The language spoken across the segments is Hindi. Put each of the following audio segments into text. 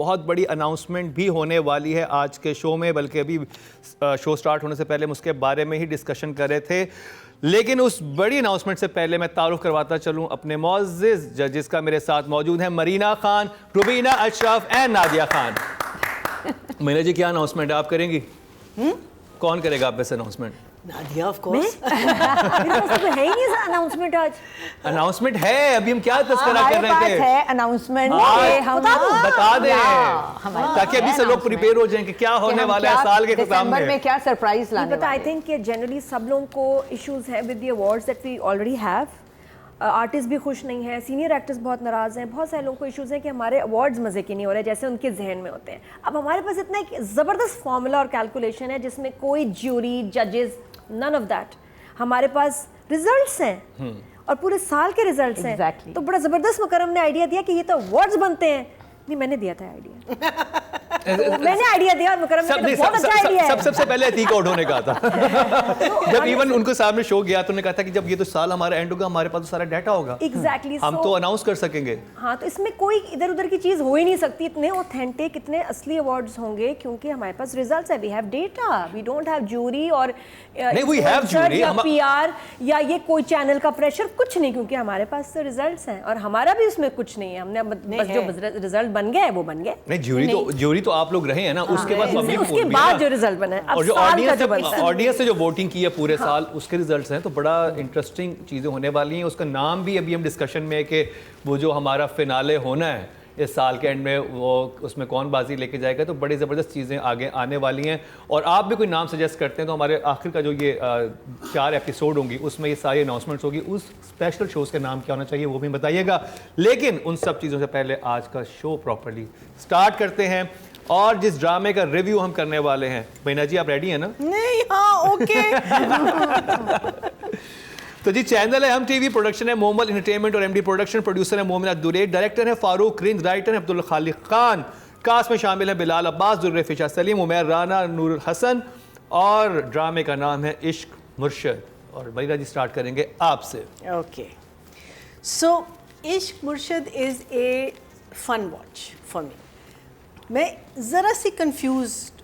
बहुत बड़ी अनाउंसमेंट भी होने वाली है आज के शो में, बल्कि अभी शो स्टार्ट होने से पहले हम उसके बारे में ही डिस्कशन कर रहे थे। लेकिन उस बड़ी अनाउंसमेंट से पहले मैं तारुफ करवाता चलूं अपने मौजूद जजेस का। मेरे साथ मौजूद हैं मरीना खान, रुबीना अशरफ एंड नादिया खान। मीना जी, क्या अनाउंसमेंट आप करेंगी? कौन करेगा आप वैसे अनाउंसमेंट? Nadia of course. तो है ही नहीं अनाउंसमेंट आज। अनाउंसमेंट है, अभी हम क्या तस्करा कर रहे थे? है अनाउंसमेंट, हम बता दें ताकि अभी से लोग प्रिपेयर हो जाएं कि क्या होने वाला है साल के दिसंबर में, क्या सरप्राइज लाने वाले हैं। आई थिंक जनरली सब लोगों को इश्यूज है with the awards that we already have. Artist भी खुश नहीं है, सीनियर एक्टर्स बहुत नाराज हैं, बहुत सारे लोगों को इश्यूज हैं कि हमारे अवार्ड्स मजे के नहीं हो रहे जैसे उनके जहन में होते हैं। अब हमारे पास इतना एक ज़बरदस्त फॉर्मूला और कैलकुलेशन है जिसमें कोई ज्यूरी, जजेस, नन ऑफ दैट। हमारे पास रिजल्ट्स हैं और पूरे साल के रिजल्ट्स हैं। तो बड़ा ज़बरदस्त मुकरम ने आइडिया दिया कि ये तो अवार्ड्स बनते हैं। नहीं, मैंने दिया था आइडिया। मैंने आइडिया दिया और मुकरम ने बहुत अच्छा आइडिया है। सबसे पहले अतीक आउट होने का था। जब इवन उनके सामने शो गया तो उन्होंने कहा था कि जब ये तो साल हमारा एंड होगा, हमारे पास तो सारा डाटा होगा। एग्जैक्टली, हम तो अनाउंस कर सकेंगे। हाँ, तो इसमें कोई इधर उधर की चीज हो ही नहीं सकती। इतने ऑथेंटिक, इतने असली अवार्ड्स होंगे क्योंकि हमारे पास रिजल्ट्स है। We have data, we don't have jury और नहीं, वी हैव ज्यूरी या पीआर या ये कोई चैनल का प्रेशर, कुछ नहीं, क्योंकि हमारे पास तो रिजल्ट्स हैं और हमारा भी उसमें कुछ नहीं है। हमने बस जो रिजल्ट बन गए वो बन गए। नहीं, ज्यूरी तो आप लोग रहे हैं ना, उसके बाद उसके बाद जो रिजल्ट बना है, और जो ऑडियंस से जो वोटिंग की है पूरे साल, उसके रिजल्ट्स हैं। तो बड़ा इंटरेस्टिंग चीज़ें होने वाली हैं। उसका नाम भी अभी हम डिस्कशन में है कि वो जो हमारा फिनाले होना है इस साल के एंड में, वो उसमें कौन बाजी लेके जाएगा। तो बड़ी ज़बरदस्त चीज़ें आगे आने वाली हैं। और आप भी कोई नाम सजेस्ट करते हैं तो हमारे आखिर का जो ये 4 एपिसोड होंगी उसमें ये सारी अनाउंसमेंट्स होगी। उस स्पेशल शोज़ का नाम क्या होना चाहिए वो भी बताइएगा। लेकिन उन सब चीज़ों से पहले आज का शो प्रॉपर्ली स्टार्ट करते हैं। और जिस ड्रामे का रिव्यू हम करने वाले हैं, मीना जी आप रेडी हैं ना? नहीं, हाँ, ओके। तो जी, चैनल है हम टीवी, प्रोडक्शन है मोमल एंटरटेनमेंट और एमडी प्रोडक्शन, प्रोड्यूसर है मोमिन दुरेद, डायरेक्टर है फारूक रिंद, राइटर है अब्दुल खालिक खान, कास्ट में शामिल है बिलाल अब्बास, दुर्रे फिशा सलीम, उमैर राना, नूर हसन। और ड्रामे का नाम है इश्क मुर्शद। और मरीना जी स्टार्ट करेंगे आपसे। Okay, so Ishq Murshid is a fun watch for me. मैं ज़रा सी कंफ्यूज्ड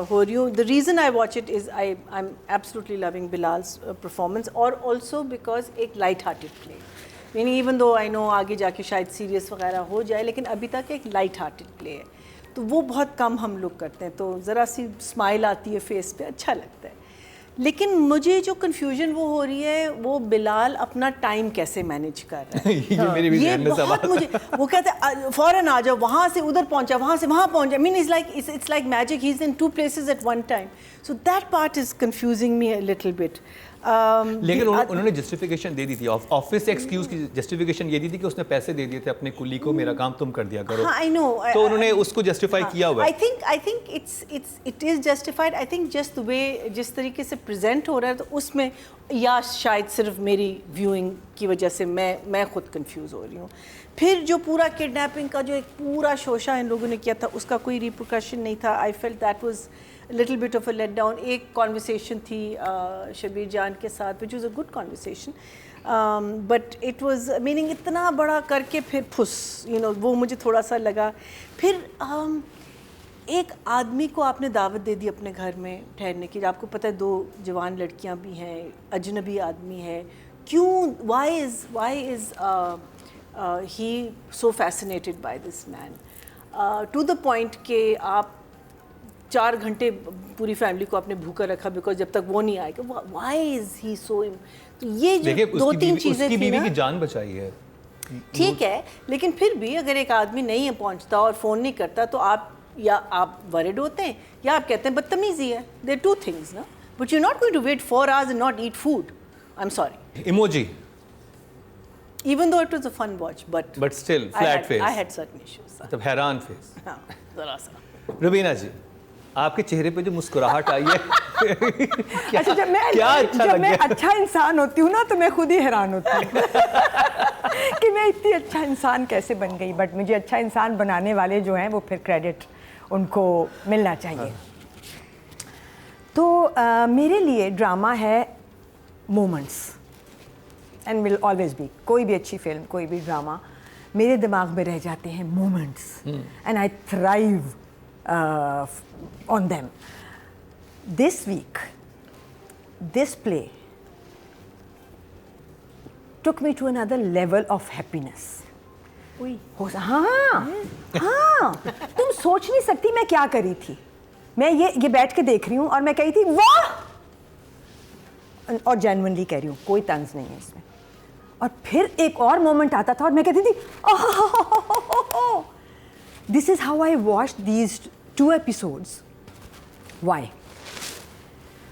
हो रही हूँ। The reason I watch it is I am absolutely loving Bilal's performance और ऑल्सो बिकॉज एक light hearted play. Meaning even though I no आगे जाके शायद सीरियस वगैरह हो जाए, लेकिन अभी तक एक लाइट हार्टेड प्ले है, तो वो बहुत कम हम लोग करते हैं। तो ज़रा सी स्माइल आती है फेस पे, अच्छा लगता है। लेकिन मुझे जो कन्फ्यूजन वो हो रही है, वो बिलाल अपना टाइम कैसे मैनेज कर रहा है। ये बहुत मुझे, वो कहते हैं फौरन आ जाओ, वहाँ से उधर पहुँचा, वहाँ से वहाँ पहुँचा। Mean it's like magic, he is in 2 places at one time. So that part is confusing me a little bit. लेकिन उन्होंने जस्टिफिकेशन दे दी थी, ऑफिस से एक्सक्यूज की जस्टिफिकेशन ये दी थी कि उसने पैसे दे दिए थे अपने कुली को, मेरा काम तुम कर दिया करो। हाँ, I know. तो उन्होंने उसको जस्टिफाई किया हुआ है। I think it is justified. I think just the way जिस तरीके से प्रेजेंट हो रहा है, तो उसमें या शायद सिर्फ मेरी व्यूइंग की वजह से मैं खुद कंफ्यूज हो रही हूँ। फिर जो पूरा किडनैपिंग का जो एक पूरा शोशा इन लोगों ने किया था, उसका कोई रिप्रिकॉशन नहीं था। I felt that was little bit of a let down. एक कॉन्वर्सेशन थी शबीर जान के साथ, which was a good conversation, but it was meaning इतना बड़ा करके फिर फुस, वो मुझे थोड़ा सा लगा। फिर एक आदमी को आपने दावत दे दी अपने घर में ठहरने की, आपको पता है 2 जवान लड़कियां भी हैं, अजनबी आदमी है, क्यों, why is he so fascinated by this man to the point कि आप 4 घंटे पूरी फैमिली को आपने भूखा रखा बिकॉज जब तक वो नहीं आएगा। वाई इज़ ही सो, तो ये जो 2-3 चीज़ें थी बीवी ना, की जान बचाई है, ठीक है, लेकिन फिर भी अगर एक आदमी नहीं है पहुंचता और फ़ोन नहीं करता, तो आप या आप वरिड होते हैं या आप कहते हैं बदतमीजी है। देयर 2 things ना, but you not going to wait 4 hours and not eat food. I'm sorry. Emoji, Even though it was a fun watch, but still flat face. I had certain issues. मतलब हैरान फेस। हाँ, ज़रा सा। रुबीना जी, आपके चेहरे पे जो मुस्कुराहट आई है अच्छा, जब मैं अच्छा इंसान होती हूँ ना, तो मैं खुद ही हैरान होती हूँ कि मैं इतनी अच्छा इंसान कैसे बन गई। बट मुझे अच्छा इंसान बनाने वाले जो हैं, वो फिर क्रेडिट उनको मिलना चाहिए। तो मेरे लिए ड्रामा है moments and will always be. कोई भी अच्छी फिल्म, कोई भी ड्रामा, मेरे दिमाग में रह जाते हैं moments and I thrive on them. This week this play took me to another level of happiness. हाँ, तुम सोच नहीं सकती मैं क्या करी थी. मैं ये बैठ के देख रही हूँ और मैं कही थी वाह, और जेन्युइनली कह रही हूँ, कोई तंज नहीं है इसमें. और फिर एक और मोमेंट आता था और मैं कहती थी this is how I watched these 2 episodes. Why?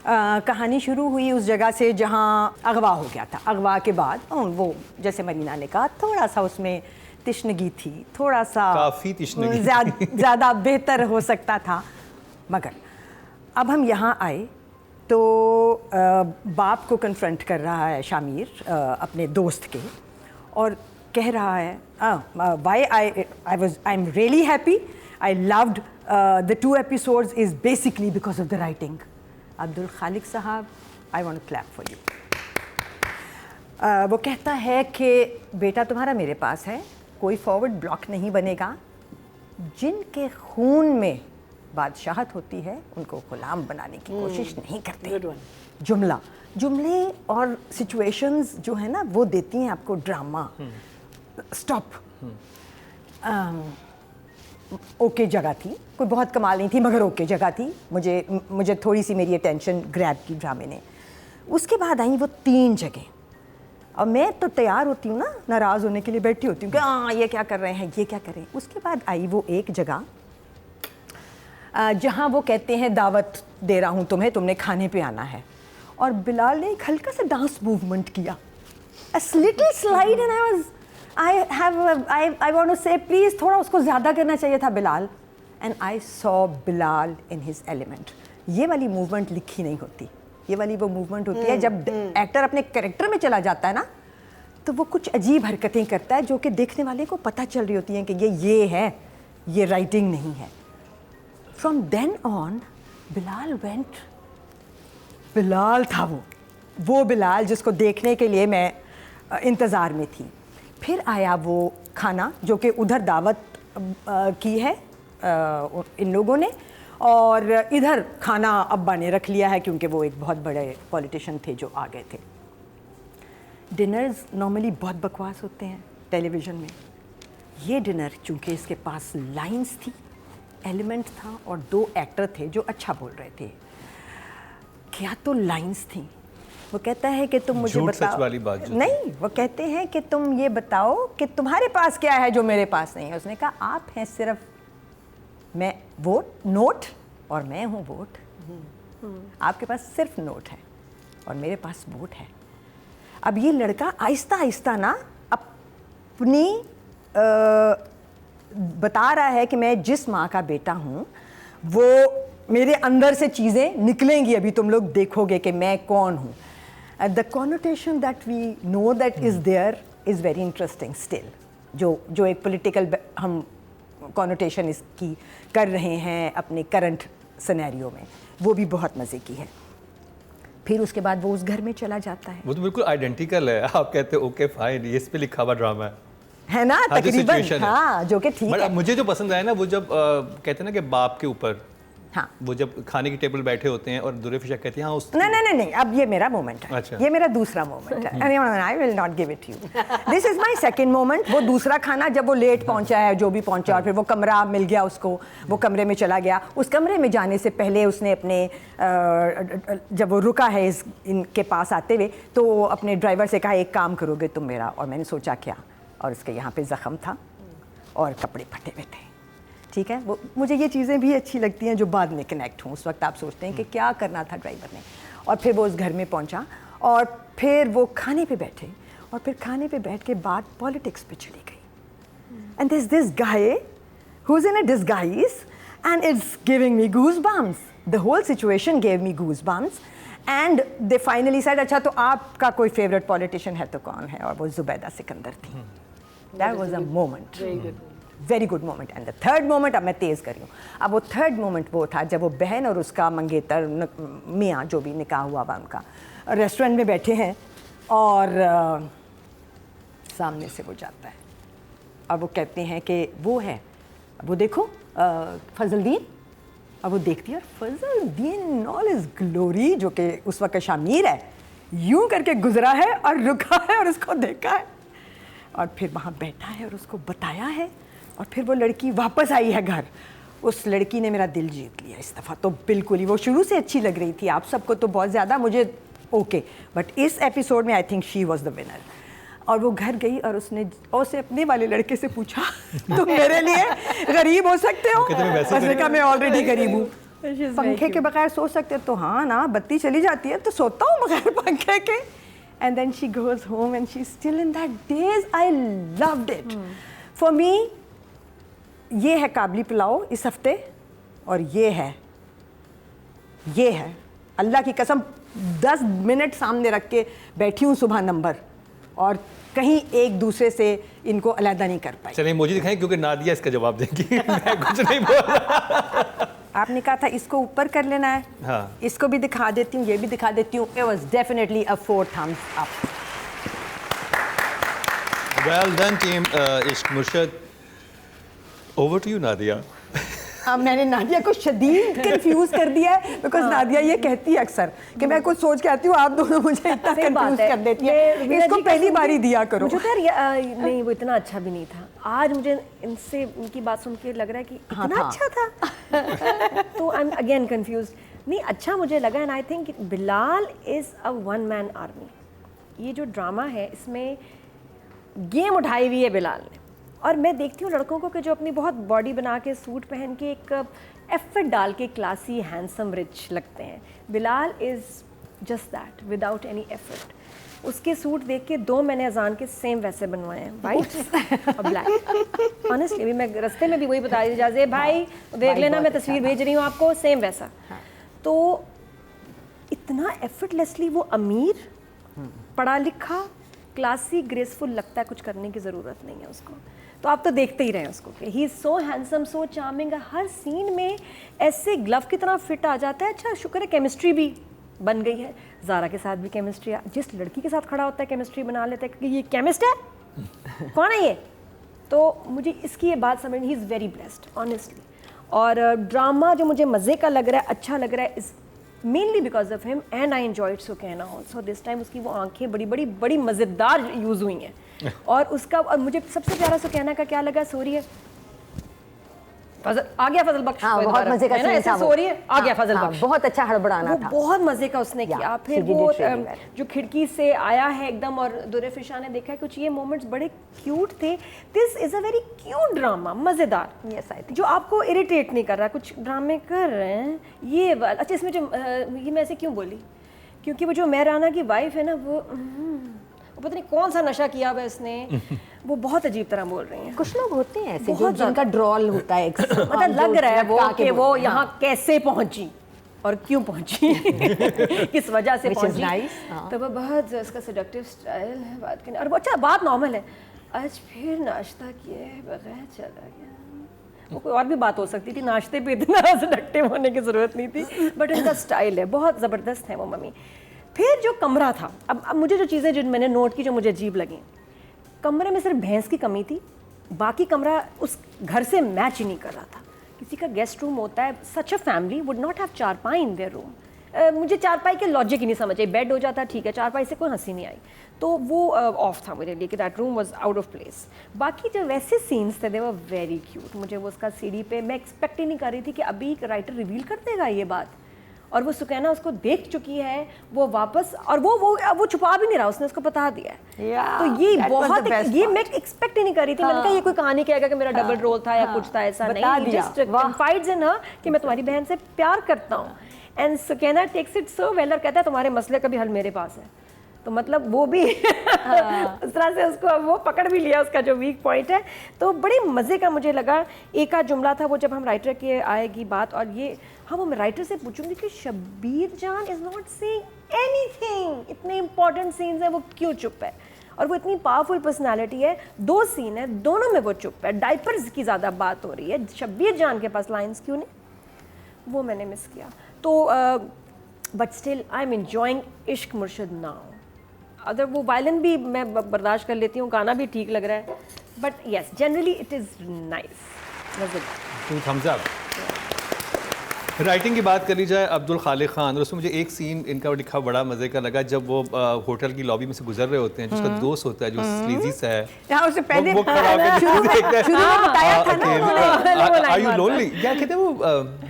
कहानी शुरू हुई उस जगह से जहाँ अगवा हो गया था. अगवा के बाद वो जैसे मरीना ने कहा थोड़ा सा उसमें तिश्नगी थी, थोड़ा सा काफ़ी तिश्नगी ज़्यादा बेहतर हो सकता था. मगर अब हम यहाँ आए तो बाप को कन्फ्रंट कर रहा है शामिर अपने दोस्त के और कह रहा है why I am really happy, I loved the 2 episodes is basically because of the writing. Abdul Khaliq sahab, I want to clap for you. वो कहता है कि बेटा तुम्हारा मेरे पास है, कोई फॉरवर्ड ब्लॉक नहीं बनेगा. जिनके खून में बादशाहत होती है उनको गुलाम बनाने की कोशिश नहीं करते. जुमले और सिचुएशंस जो है ना वो देती हैं आपको ड्रामा. स्टॉप. ओके जगह थी, कोई बहुत कमाल नहीं थी मगर ओके जगह थी. मुझे थोड़ी सी मेरी अटेंशन ग्रैब की ड्रामे ने. उसके बाद आई वो 3 जगह. और मैं तो तैयार होती हूँ ना, नाराज़ होने के लिए बैठी होती हूँ कि हाँ ये क्या कर रहे हैं, ये क्या कर रहे हैं. उसके बाद आई वो एक जगह जहाँ वो कहते हैं दावत दे रहा हूँ तुम्हें, तुमने खाने पे आना है. और बिलाल ने एक हल्का सा डांस मूवमेंट किया, a little slide, and I want to say please थोड़ा उसको ज़्यादा करना चाहिए था Bilal. And I saw Bilal in his element. ये वाली मूवमेंट लिखी नहीं होती, ये वाली वो मूवमेंट होती है जब एक्टर अपने कैरेक्टर में चला जाता है ना तो वो कुछ अजीब हरकतें करता है जो कि देखने वाले को पता चल रही होती हैं कि ये है, ये राइटिंग नहीं है. From then on Bilal went, Bilal था वो बिलाल जिसको देखने के लिए मैं इंतज़ार में थी. फिर आया वो खाना जो कि उधर दावत की है इन लोगों ने, और इधर खाना अब्बा ने रख लिया है क्योंकि वो एक बहुत बड़े पॉलिटिशियन थे जो आ गए थे. डिनर्स नॉर्मली बहुत बकवास होते हैं टेलीविज़न में. ये डिनर चूँकि इसके पास लाइंस थी, एलिमेंट था और 2 एक्टर थे जो अच्छा बोल रहे थे. क्या तो लाइंस थी. वो कहता है कि तुम मुझे बताओ, सच वाली बात नहीं, वो कहते हैं कि तुम ये बताओ कि तुम्हारे पास क्या है जो मेरे पास नहीं है. उसने कहा आप हैं सिर्फ, मैं वोट नोट और मैं हूँ वोट. आपके पास सिर्फ नोट है और मेरे पास वोट है. अब ये लड़का आहिस्ता आहिस्ता ना अपनी बता रहा है कि मैं जिस माँ का बेटा हूँ वो मेरे अंदर से चीज़ें निकलेंगी, अभी तुम लोग देखोगे कि मैं कौन हूँ. The connotation that we know that is there is very interesting still. जो एक पॉलिटिकल हम कॉनोटेशन इसकी कर रहे हैं अपने करंट सिनेरियो में, वो भी बहुत मज़े की है. फिर उसके बाद वो उस घर में चला जाता है. वो तो बिल्कुल आइडेंटिकल है. आप कहते हो ओके फाइन, ये इस पे लिखा हुआ ड्रामा है ना तकरीबन. हाँ, जो कि ठीक है. मुझे जो पसंद आया ना वो जब कहते हैं ना कि बाप के ऊपर, हाँ, वो जब खाने की टेबल बैठे होते हैं और दुर्रे फिशा कहती है हाँ उस नहीं, अब ये मेरा मोमेंट है. अच्छा. ये मेरा दूसरा मोमेंट है. I will not give it you. This is my second moment. वो दूसरा खाना जब वो लेट पहुंचा है, जो भी पहुंचा, और फिर वो कमरा मिल गया उसको, वो कमरे में चला गया. उस कमरे में जाने से पहले उसने अपने जब वो रुका है इनके पास आते हुए तो अपने ड्राइवर से कहा एक काम करोगे तुम मेरा. और मैंने सोचा क्या, और उसके यहाँ पे ज़ख्म था और कपड़े फटे हुए थे. ठीक है, वो मुझे ये चीज़ें भी अच्छी लगती हैं जो बाद में कनेक्ट हों. उस वक्त आप सोचते हैं कि क्या करना था ड्राइवर ने. और फिर वो उस घर में पहुंचा और फिर वो खाने पे बैठे और फिर खाने पे बैठ के बात पॉलिटिक्स पे चली गई. And this guy who is in a disguise and it's giving me goosebumps. The whole situation gave me goosebumps. And they finally said अच्छा तो आपका कोई फेवरेट पॉलिटिशियन है तो कौन है, और वो जुबैदा सिकंदर थी. That was a moment, very good moment. And the third moment, अब मैं तेज़ कर रही हूँ. अब वो थर्ड मोमेंट वो था जब वो बहन और उसका मंगेतर मियाँ जो भी निकाह हुआ हुआ उनका रेस्टोरेंट में बैठे हैं और सामने से वो जाता है और वो कहते हैं कि वो है, वो देखो फजलदीन, और वो देखती है और फजलदीन ऑल इज ग्लोरी, जो कि उस वक्त शामिर है, यूं करके गुजरा है और रुका है और उसको देखा है और फिर वहाँ बैठा है और उसको बताया है, और फिर वो लड़की वापस आई है घर। उस लड़की ने मेरा दिल जीत लिया इस दफ़ा तो बिल्कुल ही। वो शुरू से अच्छी लग रही थी, आप सबको तो बहुत ज़्यादा, मुझे ओके, बट इस एपिसोड में I think she was the winner. और वो घर गई और उसने अपने वाले लड़के से पूछा तुम मेरे लिए गरीब हो सकते हो? उसने कहा मैं ऑलरेडी गरीब हूँ, पंखे के बगैर सो सकते हो? तो हाँ ना, बत्ती चली जाती है तो सोता हूँ बगैर पंखे के। And then she goes home and she still in that days. I loved it. For me ये है काबली पुलाव इस हफ्ते, और ये है अल्लाह की कसम 10 मिनट सामने रख के बैठी हूँ सुबह नंबर, और कहीं एक दूसरे से इनको अलग नहीं कर पाई। चलिए मुझे दिखाएं, क्योंकि नादिया इसका जवाब देंगी। मैं कुछ नहीं बोल रहा। आपने कहा था इसको ऊपर कर लेना है, हाँ। इसको भी दिखा देती हूँ, ये भी दिखा देती हूँ। It was definitely a 4 thumbs up. Well done team इश्क मुर्शद। Over to you Nadia. अब मैंने नादिया को शदीद कंफ्यूज कर दिया है, बिकॉज नादिया ये कहती है अक्सर कि मैं कुछ सोच के आती हूँ, आप दोनों मुझे इतना कंफ्यूज कर देती है, इसको पहली बारी दिया करो। मुझे तो यार नहीं, वो इतना अच्छा भी नहीं था। आज मुझे इनसे उनकी बात सुन के लग रहा है कि इतना अच्छा था। तो आई एम अगेन कंफ्यूज। नहीं, अच्छा मुझे लगा, and I think Bilal is a one man army. ये जो ड्रामा है इसमें गेम उठाई हुई है बिलाल ने। और मैं देखती हूँ लड़कों को कि जो अपनी बहुत बॉडी बना के सूट पहन के एक एफर्ट डाल के क्लासी, हैंडसम, रिच लगते हैं। Bilal is just that, without any effort. उसके सूट देख के 2 मैंने अजान के सेम वैसे बनवाए हैं, वाइट और ब्लैक। ऑनेस्टली अभी मैं रास्ते में भी वही बता दी, जाजे भाई देख लेना, मैं तस्वीर भेज रही हूँ आपको, सेम वैसा। तो इतना एफर्टलेसली वो अमीर, पढ़ा लिखा, क्लासी, ग्रेसफुल लगता है, कुछ करने की ज़रूरत नहीं है उसको। तो आप तो देखते ही रहे उसको कि he is so handsome, so charming. हर सीन में ऐसे ग्लव की तरह फिट आ जाता है। अच्छा शुक्र है केमिस्ट्री भी बन गई है। ज़ारा के साथ भी केमिस्ट्री, जिस लड़की के साथ खड़ा होता है केमिस्ट्री बना लेता है, क्योंकि ये केमिस्ट है। कौन है ये? तो मुझे इसकी ये बात समझ, he is very blessed honestly. और ड्रामा जो मुझे मज़े का लग रहा है, अच्छा लग रहा है, is mainly because of him, and I enjoyed Sukaina also this time. उसकी वो आंखें बड़ी मज़ेदार यूज़ हुई हैं। और उसका, और मुझे सबसे प्यारा सुकैना का क्या लगा, सो रही है, आ गया फजल बख्श। हाँ, बहुत मजे का सीन था वो। सो रही है, आ गया फजल बख्श। बहुत अच्छा हड़बड़ाना था, बहुत मजे का उसने किया। फिर वो जो खिड़की से आया है एकदम, और दुर्रे फिशा ने देखा है कुछ, ये मोमेंट्स बड़े क्यूट थे। This is a very cute drama, मजेदार। यस आई थिंक जो आपको इरिटेट नहीं कर रहा। कुछ ड्रामे कर रहे हैं ये अच्छा, इसमें जो ये मैं ऐसे क्यों बोली, क्योंकि वो जो मेहराना की वाइफ है ना, वो पता नहीं कौन सा नशा किया हुआ है इसने, वो बहुत अजीब तरह बोल रही हैं। कुछ लोग होते हैं ऐसे बहुत जिनका ड्रॉल होता है, मतलब लग रहा है वो कि वो यहाँ कैसे पहुंची और क्यों पहुंची, किस वजह से पहुंची। तो वो बहुत इसका सेडक्टिव स्टाइल है बात करने। और वो अच्छा बात नॉर्मल है, आज फिर नाश्ता किए बगैर चला गया। वो कोई और भी बात हो सकती थी, नाश्ते पे इतना सेडक्टिव होने की ज़रूरत नहीं थी, बट इनका स्टाइल है, बहुत ज़बरदस्त है वो मम्मी। फिर जो कमरा था, अब मुझे जो चीज़ें जो मैंने नोट की जो मुझे अजीब लगी, कमरे में सिर्फ भैंस की कमी थी, बाकी कमरा उस घर से मैच ही नहीं कर रहा था। किसी का गेस्ट रूम होता है, such a family would not have charpai in there room. मुझे चारपाई के लॉजिक ही नहीं समझ आई। बेड हो जाता ठीक है, चारपाई से कोई हंसी नहीं आई, तो वो ऑफ था मेरे लिए कि that room was out of place. बाकी जो वैसे सीन्स थे दे वर वेरी क्यूट। मुझे वो उसका सीढ़ी पे, मैं एक्सपेक्ट ही नहीं कर रही थी कि अभी राइटर रिवील कर देगा ये बात, और वो सुकैना उसको देख चुकी है, वो वापस, और वो छुपा भी नहीं रहा, उसने उसको बता दिया है। तो ये बहुत, ये मैं एक्सपेक्ट ही नहीं कर रही थी। मैंने कहा ये कोई कहानी कहेगा कि मेरा डबल रोल था या कुछ था, ऐसा नहीं, जस्ट कन्फाइड्स इन हर कि मैं तुम्हारी बहन से प्यार करता हूँ। And Sukaina takes it so well और कहता है तुम्हारे मसले का भी हल मेरे पास है। तो मतलब वो भी उस तरह से उसको वो पकड़ भी लिया, उसका जो वीक पॉइंट है। तो बड़े मज़े का मुझे लगा। एक आध जुमला था वो जब हम राइटर के आएगी बात, और ये हाँ वो मैं राइटर से पूछूंगी कि शब्बीर जान इज़ नॉट सेइंग एनीथिंग, इतने इंपॉर्टेंट सीन्स हैं वो क्यों चुप है, और वो इतनी पावरफुल पर्सनालिटी है, 2 सीन है दोनों में वो चुप है। डाइपर्स की ज़्यादा बात हो रही है, शब्बीर जान के पास लाइन्स क्यों नहीं, वो मैंने मिस किया। तो but still I am enjoying इश्क मुर्शद नाउ। अगर वो वायलिन भी मैं बर्दाश्त कर लेती हूँ, गाना भी ठीक लग रहा है, but yes generally it is nice. Two thumbs up. Writing की बात करी जाए अब्दुल खालिक खान, और उसमें मुझे एक सीन इनका लिखा बड़ा मजे का लगा, जब वो होटल की लॉबी में से गुजर रहे होते हैं, जिसका दोस्त होता है जो स्लीजी सा है, यहाँ उससे पहले वो खड़ा होकर शुरू में बताया था ना, आर यू लोनली, क्या कहते हैं वो,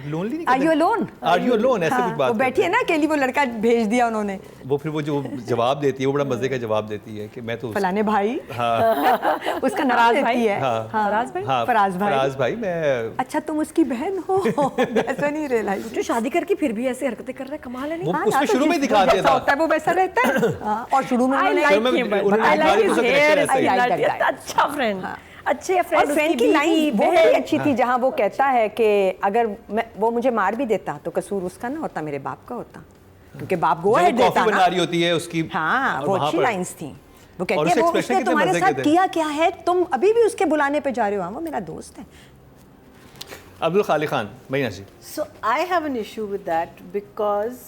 लोनली नहीं, are you alone, are you alone, ऐसे कुछ बात वो बैठी है ना अकेली, वो लड़का भेज दिया उन्होंने, वो फिर वो जो जवाब देती है वो बड़ा मजे का जवाब देती है कि मैं तो फलाने भाई, हाँ उसका नाम देती है, फराज भाई, हाँ फराज भाई मैं, अच्छा तुम उसकी बहन हो, ऐसा नहीं रियलाइज, जो शादी करके फिर भी ऐसे हरकतें कर रहा है, कमाल है नहीं? वो उसमें शुरू में दिखा दिया था, होता है वो वैसा रहता है, और शुरू में अच्छा फ्रेंड, अच्छे फ्रेंड, और फ्रेंड की लाइन वो बड़ी अच्छी थी, जहाँ वो कहता है कि अगर वो मुझे मार भी देता तो कसूर उसका ना होता, मेरे बाप का होता, क्योंकि बाप गोवा है देता ना, बना रही होती है उसकी, हाँ वो अच्छी लाइन्स थी, वो कहती है वो उसके उसने तुम्हारे साथ किया क्या है, तुम अभी भी उसके बुलाने पे जा रहे हो, हाँ वो मेरा दोस्त है। अब्दुल खालिक खान भैया जी। So I have an issue with that because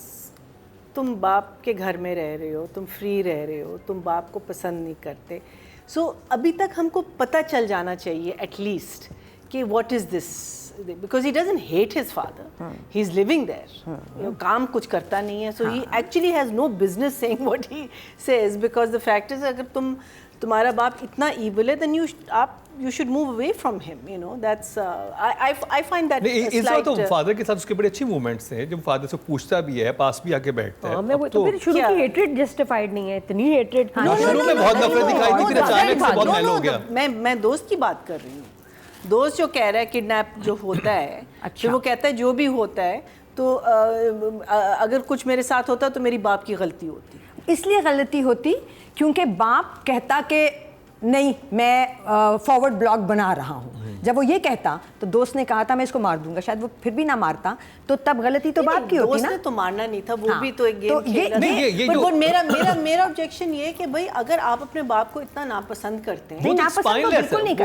तुम बाप के घर में रह रहे हो, तुम फ्री रह रहे हो, तुम बाप को पसंद नहीं करते, so अभी तक हमको पता चल जाना चाहिए at least कि what is this, because he doesn't hate his father, he's living there, you know, काम कुछ करता नहीं है, so he actually has no business saying what he says, because the fact is अगर तुम्हारा बाप इतना evil है, then you should move away from him, you know, that's I find that इस बार तो फादर के साथ उसके बड़े अच्छी मूवमेंट्स हैं, जब फादर से पूछता भी है, पास भी आके बैठता है। मैं वो तो फिर शुरू की हेट्रेड जस्टिफाइड नहीं है, इतनी हेट्रेड शुरू में बहुत नफरत दिखाई दी, फिर अचानक से बहुत मेल हो गया। मैं दोस्त की बात कर रही हूँ, दोस्त जो कह रहा है किडनैप जो होता है, फिर वो कहता है जो भी होता है तो अगर कुछ मेरे साथ होता तो मेरी बाप की गलती होती, इसलिए गलती होती क्योंकि बाप कहता कि नहीं मैं फॉरवर्ड ब्लॉग बना रहा हूँ, जब वो ये कहता तो दोस्त ने कहा था मैं इसको मार दूंगा, शायद वो फिर भी ना मारता, तो तब गलती तो बाप की होती ना। दोस्त ने तो मारना नहीं था, वो भी तो एक गेम तो खेल रहा था। जो मेरा ऑब्जेक्शन ये है कि भाई अगर आप अपने बाप को इतना नापसंद करते हैं, वो बिल्कुल नहीं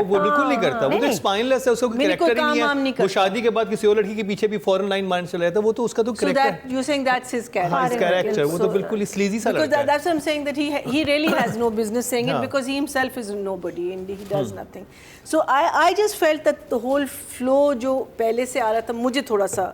करता, वो तो स्पाइनलेस है, उसका कैरेक्टर ही नहीं है, वो शादी के बाद किसी और लड़की के पीछे भी फॉरेन लाइन मारने चला जाता है, वो तो उसका तो character, you saying that's his character, वो तो बिल्कुल ही स्लीजी सा लगता है। That's what I'm saying, that he really has no business saying it, because he himself is nobody and he does nothing. So I just felt that the whole flow जो पहले से आ रहा था, मुझे थोड़ा सा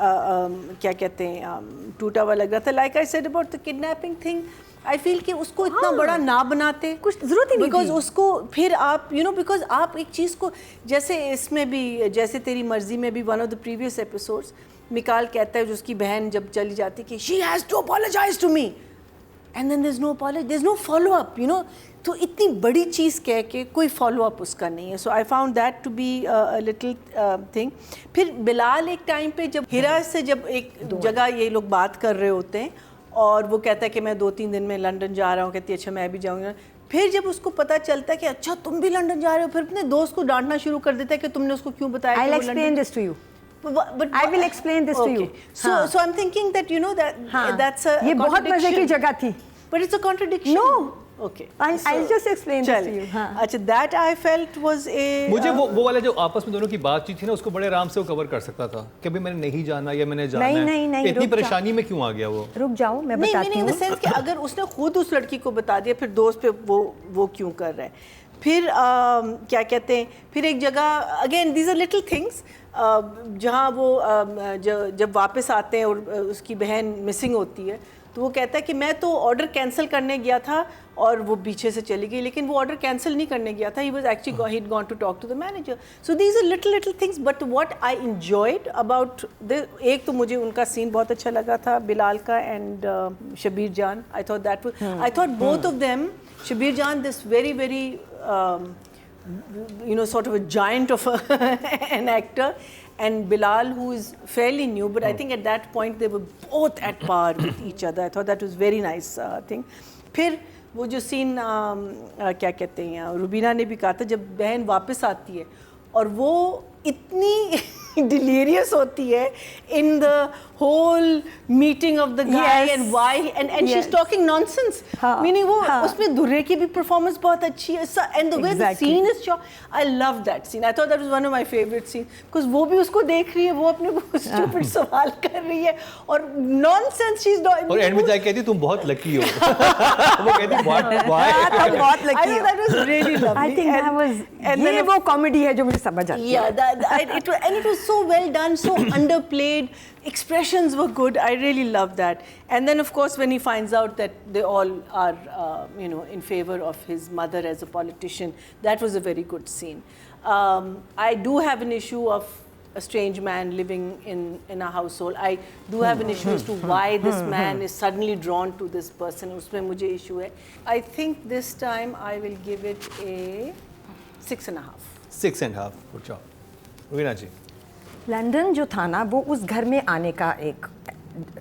क्या कहते हैं टूटा हुआ लग रहा था। Like I said about the kidnapping thing, I feel कि उसको इतना बड़ा ना बनाते, कुछ जरूरत ही नहीं because उसको फिर आप because आप एक चीज़ को, जैसे इसमें भी, जैसे तेरी मर्जी में भी one of the previous episodes, Mikaal कहता है जो उसकी बहन जब चली जाती कि she has to apologize to me, and then there's no apology, there's no follow up, तो इतनी बड़ी चीज़ कह के कोई फॉलो अप उसका नहीं है। So I found that to be a little thing. फिर बिलाल एक टाइम पे जब हिरा से जब एक जगह ये लोग बात कर रहे होते हैं और वो कहता है कि मैं 2-3 दिन में लंदन जा रहा हूँ, कहती है अच्छा मैं भी जाऊँगा, फिर जब उसको पता चलता है कि अच्छा तुम भी लंदन जा रहे हो, फिर अपने दोस्त को डांटना शुरू कर देता है कि तुमने उसको क्यों बताया। I'll explain this to you. But I will explain this to you. So I'm thinking that that's a ये बहुत मजे की जगह थी। But it's a contradiction. No. Okay. I'll just explain this to you. अच्छा, that I felt was a मुझे वो वाला जो आपस में दोनों की बातचीत थी ना, उसको बड़े आराम से वो कवर कर सकता था कि भाई मैंने नहीं जाना या मैंने जाना है। नहीं, इतनी परेशानी में क्यों आ गया वो? रुक जाओ मैं बताती हूँ। सेंस कि अगर उसने खुद उस लड़की को बता दिया, फिर दोस्त पे वो क्यों कर रहा है? फिर क्या कहते हैं, फिर एक जगह again these are little things, जहाँ वो जब वापस आते हैं और उसकी बहन मिसिंग होती है, तो वो कहता है कि मैं तो ऑर्डर कैंसिल करने गया था और वो पीछे से चली गई, लेकिन वो ऑर्डर कैंसिल नहीं करने गया था, he was actually he'd gone to talk to the manager. So these are little things, but what I enjoyed about एक तो मुझे उनका सीन बहुत अच्छा लगा था बिलाल का एंड शबीर जान. I thought both of them, Shabir जान, this very sort of a giant of an actor, and Bilal, who is fairly new, but I think at that point they were both at par with each other. I thought that was very nice thing. फिर वो जो सीन क्या कहते हैं, रुबीना ने भी कहा था, जब बहन वापस आती है और वो इतनी delirious होती है in the whole meeting of the guy Yes. and why and she's Yes. talking nonsense. हाँ, Meaning वो हाँ. उसमें दुर्रे की भी performance बहुत अच्छी है and the way the Exactly. scene is shot, I love that scene. I thought that was one of my favorite scenes because वो भी उसको देख रही है, वो अपने को stupid सवाल कर रही है और nonsense she's doing. और एंड में जाके कहती तुम बहुत लकी हो। वो कहती व्हाई हाँ, तुम बहुत I लकी thought हो। that was really lovely. I think that was ये वो कॉमेडी है जो मुझे समझ आती है। Yeah, it was so well done, so underplayed. Expressions were good. I really loved that. And then, of course, when he finds out that they all are, in favor of his mother as a politician, that was a very good scene. I do have an issue of a strange man living in a household. I do have an issue as to why this man is suddenly drawn to this person. उसमें मुझे issue है. I think this time I will give it a 6.5. 6.5 good job. Rubina ji. London जो था ना वो उस घर में आने का एक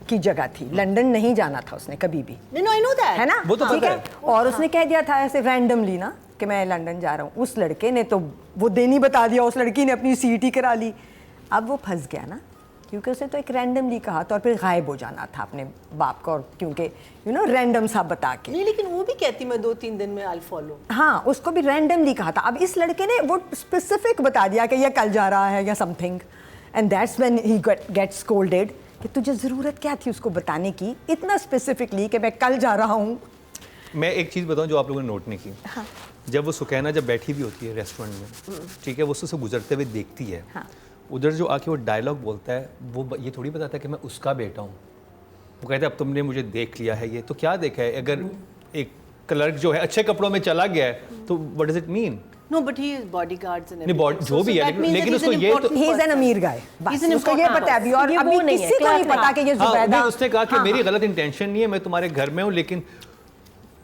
की जगह थी। लंदन नहीं जाना था उसने कभी भी, No, I know that. है ना? वो तो ठीक पता है। और उसने कह दिया था ऐसे रैंडमली ना कि मैं लंदन जा रहा हूँ। उस लड़के ने तो वो देनी बता दिया, उस लड़की ने अपनी सीटी करा ली। अब वो फंस गया ना, क्योंकि उसने तो एक रैंडमली कहा था और फिर गायब हो जाना था अपने बाप को, और क्योंकि रैंडम सा बता के। नहीं, लेकिन वो भी कहती मैं 2-3 दिन में I'll follow. हाँ, उसको भी रैंडमली कहा था। अब इस लड़के ने वो स्पेसिफिक बता दिया कि ये कल जा रहा है या something, and that's when he gets scolded कि तुझे ज़रूरत क्या थी उसको बताने की इतना स्पेसिफिकली कि मैं कल जा रहा हूँ। मैं एक चीज़ बताऊं जो आप लोगों ने नोट नहीं की। हाँ। जब वो सुकैना जब बैठी भी होती है रेस्टोरेंट में, ठीक है, वो उससे गुजरते हुए देखती है, हाँ। उधर जो आके वो डायलॉग बोलता है वो ये थोड़ी बताता है कि मैं उसका बेटा हूँ। वो कहता है अब तुमने मुझे देख लिया है, ये तो क्या देखा है? अगर एक क्लर्क जो है अच्छे कपड़ों में चला गया है तो what does it mean? No, but he is bodyguards and नहीं, everything. जो भी है, that means लेकिन that he's उसको an ये तो- important he is an person. अमीर गाय, बस He's an उसको ये important पता है अभी, और ये वो अभी नहीं है, किसी को नहीं क्लास पता कि ये हाँ, जुबैदा। नहीं, उसने कहा कि हाँ, मेरी गलत इंटेंशन नहीं है, मैं तुम्हारे घर में हूँ, लेकिन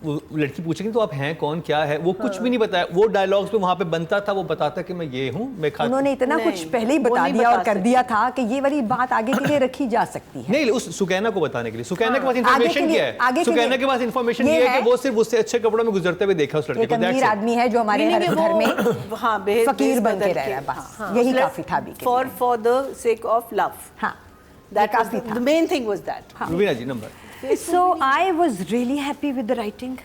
वो लड़की पूछेगी तो आप हैं कौन, क्या है, वो कुछ भी नहीं बताया। वो डायलॉग्स पे वहाँ पे बनता था, वो बताता कि मैं ये हूँ, मैं खाता। उन्होंने इतना नहीं, कुछ पहले ही वो बता नहीं दिया और बता कर सकते। दिया था कि ये वाली बात आगे के लिए रखी जा सकती है। नहीं, उस सुकैना को बताने के लिए। सुकैना के पास आगे इन्फॉर्मेशन के लिए- क्या है? आगे के सुकैना लिए- के पास इन्फॉर्मेशन ये ये है है- कि वो सिर्फ उससे अच्छे कपड़ों में गुजरते हुए देखा उस लड़के एक को। अमीर आदमी है जो हमारे Meaning हर कि घर में वो हाँ फकीर बन के रह रहा है, बस यही काफी था अभी के लिए। for the sake of love. हाँ, That was काफी था। the main thing was that. Rubina ji number. So I was really happy with the writing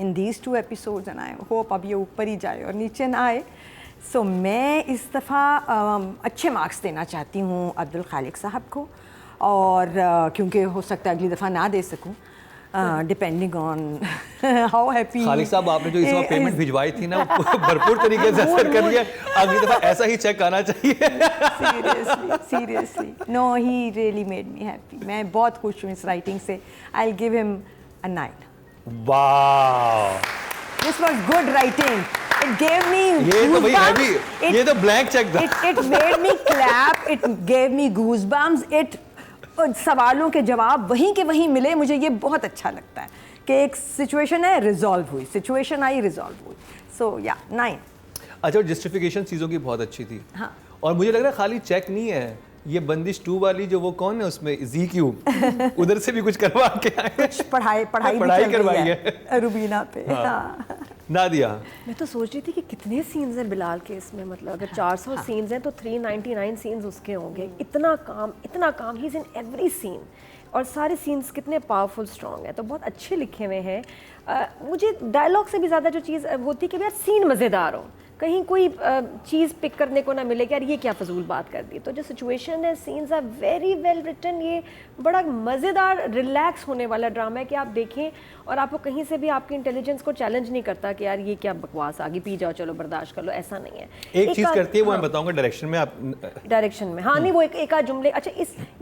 in these 2 episodes and I hope अब ये ऊपर ही जाए और नीचे ना आए। So मैं इस दफ़ा अच्छे मार्क्स देना चाहती हूँ अब्दुल खालिक साहब को, और क्योंकि हो सकता है अगली दफ़ा ना दे सकूँ, डिपेंडिंग ऑन हाउ हैप्पी। खालिक साहब आपने जो इस बार पेमेंट भिजवाई थी ना वो भरपूर तरीके से असर कर लिया। अगली दफा ऐसा ही चेक आना चाहिए। Seriously no, he really made me happy. मैं बहुत खुश हूँ इस राइटिंग से। I will give him a 9। वाह, This was good writing. It gave me ये तो भाई goosebumps. हैवी, ये तो ब्लैंक चेक था। It made me clap. It gave me goosebumps. It सवालों के जवाब वहीं के वहीं मिले। मुझे ये बहुत अच्छा लगता है कि एक सिचुएशन है, रिजॉल्व हुई, सिचुएशन आई, रिजॉल्व हुई। सो या 9। अच्छा, और जस्टिफिकेशन चीज़ों की बहुत अच्छी थी। हाँ। और मुझे लग रहा है खाली चेक नहीं है, ये बंदिश 2 वाली जो वो कौन है उसमें जी क्यूब उधर से भी कुछ करवा के आए। कुछ पढ़ाई भी पढ़ाई चल करवाई रही है रुबीना पे। हाँ। नादिया। मैं तो सोच रही थी कि कितने सीन्स हैं बिलाल के इसमें, मतलब अगर 400 सीन्स हैं तो 399 सीन्स उसके होंगे। इतना काम he is in every scene, और सारे सीन्स कितने पावरफुल स्ट्रॉन्ग हैं, तो बहुत अच्छे लिखे हुए हैं। मुझे डायलॉग से भी ज़्यादा जो चीज़ होती है कि यार सीन मज़ेदार हो, कहीं कोई चीज़ पिक करने को ना मिले कि यार ये क्या फजूल बात कर दी। तो जो सिचुएशन है, scenes are very well written. ये बड़ा मज़ेदार रिलैक्स होने वाला ड्रामा है कि आप देखें और आपको कहीं से भी आपकी इंटेलिजेंस को चैलेंज नहीं करता कि यार ये क्या बकवास, आगे पी जाओ, चलो बर्दाश्त कर लो, ऐसा नहीं है। एक चीज़ करती है वो मैं बताऊंगा डायरेक्शन में, आप डायरेक्शन में, हाँ नहीं वो एक आध जुमले। अच्छा,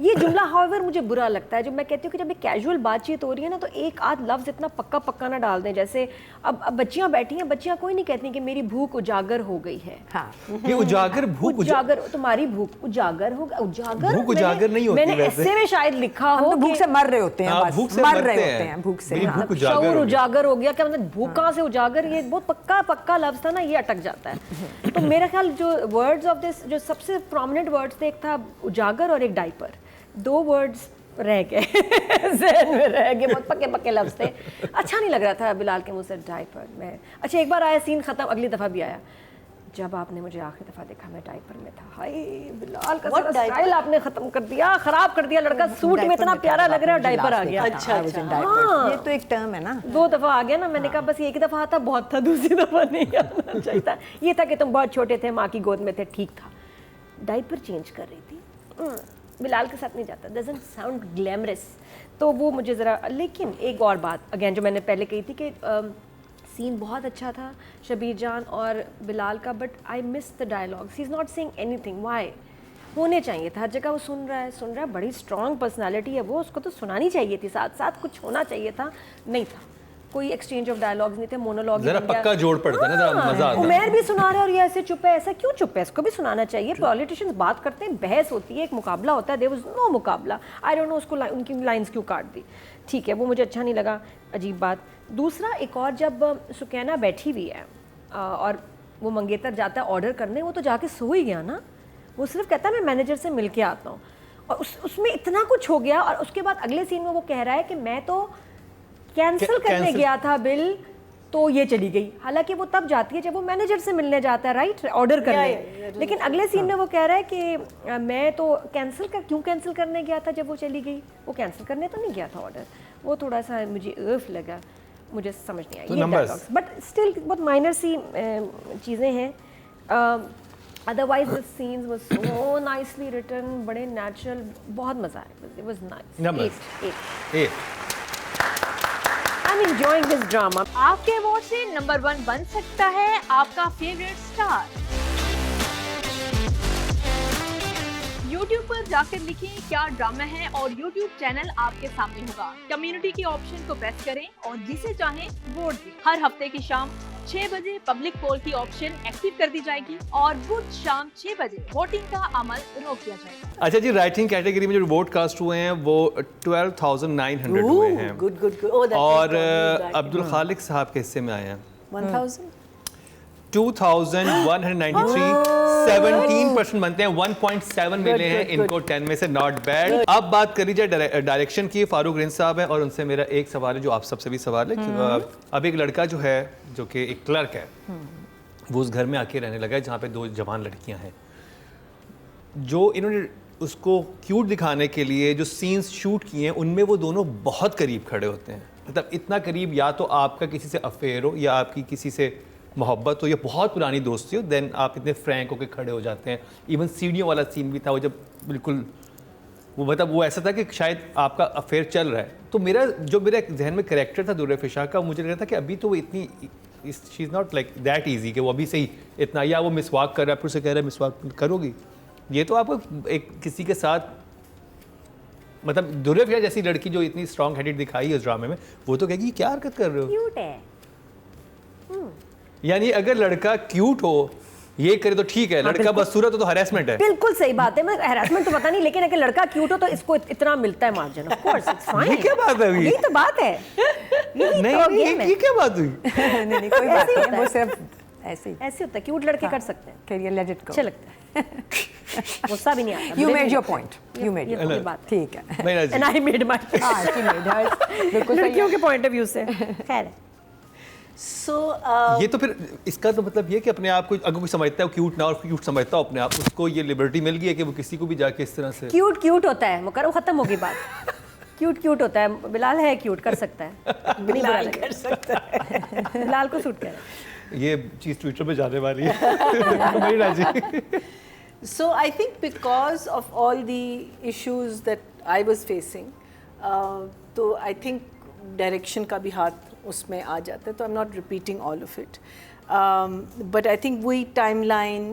ये जुमला हाउएवर मुझे बुरा लगता है, जब मैं कहती हूँ कि जब एक कैजुअल बातचीत हो रही है ना तो एक आध लफ्ज़ इतना पक्का ना डाल दें। जैसे अब बच्चियाँ बैठी हैं, बच्चियाँ कोई नहीं कहती कि मेरी भूख उजागर हो गई है। हाँ। ये उजागर भूख उजागर, तुम्हारी भूख उजागर हो, उजागर भूख उजागर नहीं होती मैंने वैसे। ऐसे में शायद लिखा हम हो तो भूख से मर रहे होते हैं, हाँ, बस भूख से मर मरते रहे हैं। होते हैं भूख से। मेरी हाँ। भूख उजागर शऊर हो गई। उजागर हो गया, क्या मतलब भूख कहाँ से उजागर, ये बहुत पक्का लफ्ज़ था ना, ये अटक जाता है। तो मेरा ख्याल जो वर्ड्स ऑफ दिस, जो सबसे प्रोमिनेंट वर्ड्स थे, एक था उजागर और एक डाइपर। 2 वर्ड्स रह गए ज़हन में रह गए, बहुत पक्के लफ्ज़ थे। अच्छा नहीं लग रहा था बिलाल के मुँह से डाइपर में। अच्छा, एक बार आया सीन ख़त्म, अगली दफ़ा भी आया जब आपने मुझे आखिरी दफ़ा देखा मैं डायपर में था, हाय बिलाल का What सारा diaper? स्टाइल आपने ख़त्म कर दिया, ख़राब कर दिया। लड़का सूट में इतना प्यारा लग रहा है, डायपर आ गया। अच्छा, हाँ। ये तो एक टर्म है ना। 2 दफ़ा आ गया ना, मैंने कहा बस एक दफ़ा आता बहुत था, दूसरी दफ़ा नहीं आना चाहिए था। ये था कि तुम बहुत छोटे थे, माँ की गोद में थे, ठीक था। डायपर चेंज कर रही थी, बिलाल के साथ नहीं जाता, डजंट साउंड ग्लैमरस। तो वो मुझे ज़रा, लेकिन एक और बात अगेन जो मैंने पहले कही थी कि सीन बहुत अच्छा था शबीर जान और बिलाल का, but I miss the dialogues. He is not saying anything. Why? होने चाहिए था, हर जगह वो सुन रहा है, बड़ी स्ट्रॉन्ग पर्सनालिटी है वो, उसको तो सुनानी चाहिए थी, साथ साथ कुछ होना चाहिए था, नहीं था। कोई एक्सचेंज ऑफ डायलॉग्स नहीं थे, मोनोलॉग। जरा पक्का जोड़ पड़ता है ना, जरा मजा आता है। उमर भी सुना रहा है और ये ऐसे चुप है, ऐसा क्यों चुप है? इसको भी सुनाना चाहिए। पॉलिटिशियंस बात करते हैं, बहस होती है, एक मुकाबला होता है, देयर वाज नो मुकाबला। आई डोंट नो उसको उनकी लाइंस क्यों काट दी, ठीक है, वो मुझे अच्छा नहीं लगा, अजीब बात। दूसरा, एक और, जब सुकैना बैठी हुई है और वो मंगेतर जाता है ऑर्डर करने, वो तो जाके सो ही गया ना, वो सिर्फ कहता है मैं मैनेजर से मिल के आता हूँ, और उसमें इतना कुछ हो गया। और उसके बाद अगले सीन में वो कह रहा है कि मैं तो कैंसिल करने गया था बिल, तो ये चली गई। हालांकि वो तब जाती है जब वो मैनेजर से मिलने जाता है, राइट, ऑर्डर करने। लेकिन अगले सीन में वो कह रहा है कि मैं तो क्यों कैंसिल करने गया था जब वो चली गई? वो कैंसिल करने तो नहीं गया था ऑर्डर। वो थोड़ा सा मुझे लगा, मुझे समझ नहीं आई ये डायलॉग्स, बट स्टिल बहुत माइनर सी चीज़ें हैं। Otherwise the scenes was so nicely written, बड़े नेचुरल, बहुत मज़ा आया, it was nice. I'm enjoying this drama. आपके अवार्ड से नंबर 1 बन सकता है आपका फेवरेट स्टार। YouTube पर जाकर लिखें क्या ड्रामा है और YouTube चैनल आपके सामने होगा। कम्युनिटी के ऑप्शन को प्रेस करें और जिसे चाहें वोट दें। हर हफ्ते की शाम 6 बजे पब्लिक पोल की ऑप्शन एक्टिव कर दी जाएगी और बुध शाम 6 बजे वोटिंग का अमल रोक दिया जाएगा। अच्छा जी, राइटिंग कैटेगरी में जो वोट कास्ट हुए हैं वो 12,900 हुए हैं। Good good good. और अब्दुल खालिक साहब के हिस्से में आए हैं 1000 2193, 17% बनते हैं, 1.7 मिले हैं इनको 10 में से, नॉट बैड। अब बात करी जाए डायरेक्शन की, फारूक रिंद साहब है और उनसे मेरा एक सवाल है जो आप सबसे भी सवाल है। अब एक लड़का जो है, जो कि एक क्लर्क है, वो उस घर में आके रहने लगा है जहाँ पे 2 जवान लड़कियाँ हैं। जो इन्होंने उसको क्यूट दिखाने के लिए जो सीन्स शूट किए हैं उनमें वो दोनों बहुत करीब खड़े होते हैं। मतलब इतना करीब, या तो आपका किसी से अफेयर हो या आपकी किसी से मोहब्बत हो या बहुत पुरानी दोस्ती हो, देन आप इतने फ्रैंक होकर खड़े हो जाते हैं। इवन सीढ़ियों वाला सीन भी था, वो जब बिल्कुल वो मतलब वो ऐसा था कि शायद आपका अफेयर चल रहा है। तो मेरा जहन में कैरेक्टर था दुर्र फिशा का, मुझे लग रहा था कि अभी तो वो इतनी she is not like that easy कि वो अभी से ही इतना, या वो मिसवाक कर रहा है फिर से कह रहा है मिसवाक करोगी। ये तो आपको एक किसी के साथ, मतलब दुर्र फिशा जैसी लड़की जो इतनी स्ट्रॉन्ग हेडेड दिखाई है उस ड्रामे में, वो तो कहेगी क्या हरकत कर रहे हो, क्यूट है। यानी अगर लड़का क्यूट हो ये करे तो ठीक है, लड़का बदसूरत हो तो हरासमेंट है। बिल्कुल सही बात है, मतलब हरासमेंट तो पता नहीं, लेकिन अगर लड़का क्यूट हो तो इसको इतना मिलता है margin, of course it's fine. ये क्या बात है अभी? यही तो बात है, नहीं, ये क्या बात हुई? नहीं कोई बात नहीं, वो सिर्फ ऐसे होता है, क्यूट लड़के कर सकते हैं, कैरियर लेट इट गो, अच्छा लगता है, गुस्सा भी नहीं आता। You made your point, you made ये बात ठीक है। नहीं एंड आई मेड माय, हाँ she made hers, बिल्कुल सही लड़कियों है। के पॉइंट ऑफ व्यू से खैर है। So ये तो फिर इसका तो मतलब ये कि अपने आप को अगर कोई समझता है क्यूट ना और क्यूट समझता हो अपने आप, उसको ये लिबर्टी मिल गई है कि वो किसी को भी जाके इस तरह से क्यूट होता है, मुकर्रम, खत्म होगी बात। क्यूट होता है, बिलाल है क्यूट, कर सकता है, बिलाल कर सकता है। बिलाल को सूट करे। ये चीज़ ट्विटर पे जाने वाली है। नहीं राजी। So I think because of all the issues that I was facing, तो I think direction का भी हाथ उसमें आ जाता है, तो I'm not repeating all of it. But I think वही timeline,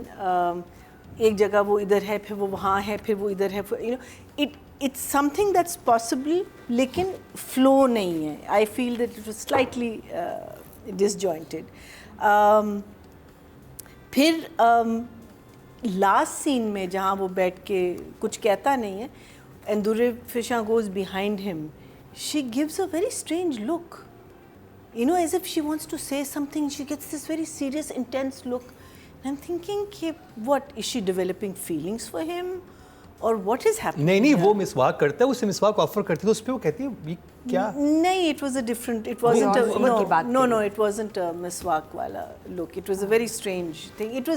एक जगह वो इधर है, फिर वो वहाँ है, फिर वो इधर है, you know, it's something that's possible, लेकिन flow नहीं है. I feel that it was slightly disjointed. फिर लास्ट सीन में जहाँ वो बैठ के कुछ कहता नहीं है, and Durre Fisher goes behind him, she gives a very strange look, you know, as if she wants to say something. She gets this very serious, intense look, and I'm thinking, what is she developing feelings for him, or what is happening? नहीं वो मिसवाक करता है, उसे मिसवाक ऑफर करती है, उस पे वो कहती है ये क्या? नहीं, it was a different. It wasn't a की बात no. It wasn't a miswak wala look. It was a very strange thing. It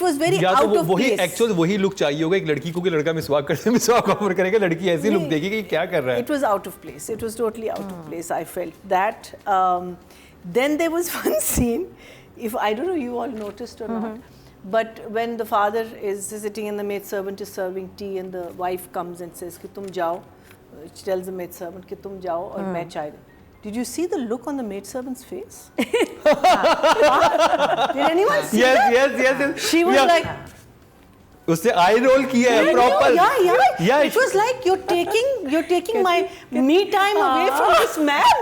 was very या out तो of वही place. एक्चुअल वही लुक चाहिए होगा एक लड़की को कि लड़का मिसवाक करते मिसवाक ऑफर करेगा, लड़की ऐसी लुक देखेगी कि क्या कर रहा है. It was out of place. It was totally out of place. I felt that. Then there was one scene. If I don't know, you all noticed or not. But when the father is sitting and the maid servant is serving tea and the wife comes and says कि तुम जाओ, she tells the maid servant कि तुम जाओ और मैं चाय. Did you see the look on the maid servant's face? Did anyone see that? Yes. She was like, उसने आई रोल किया है proper. Yeah. It was like you're taking my me time away from this man.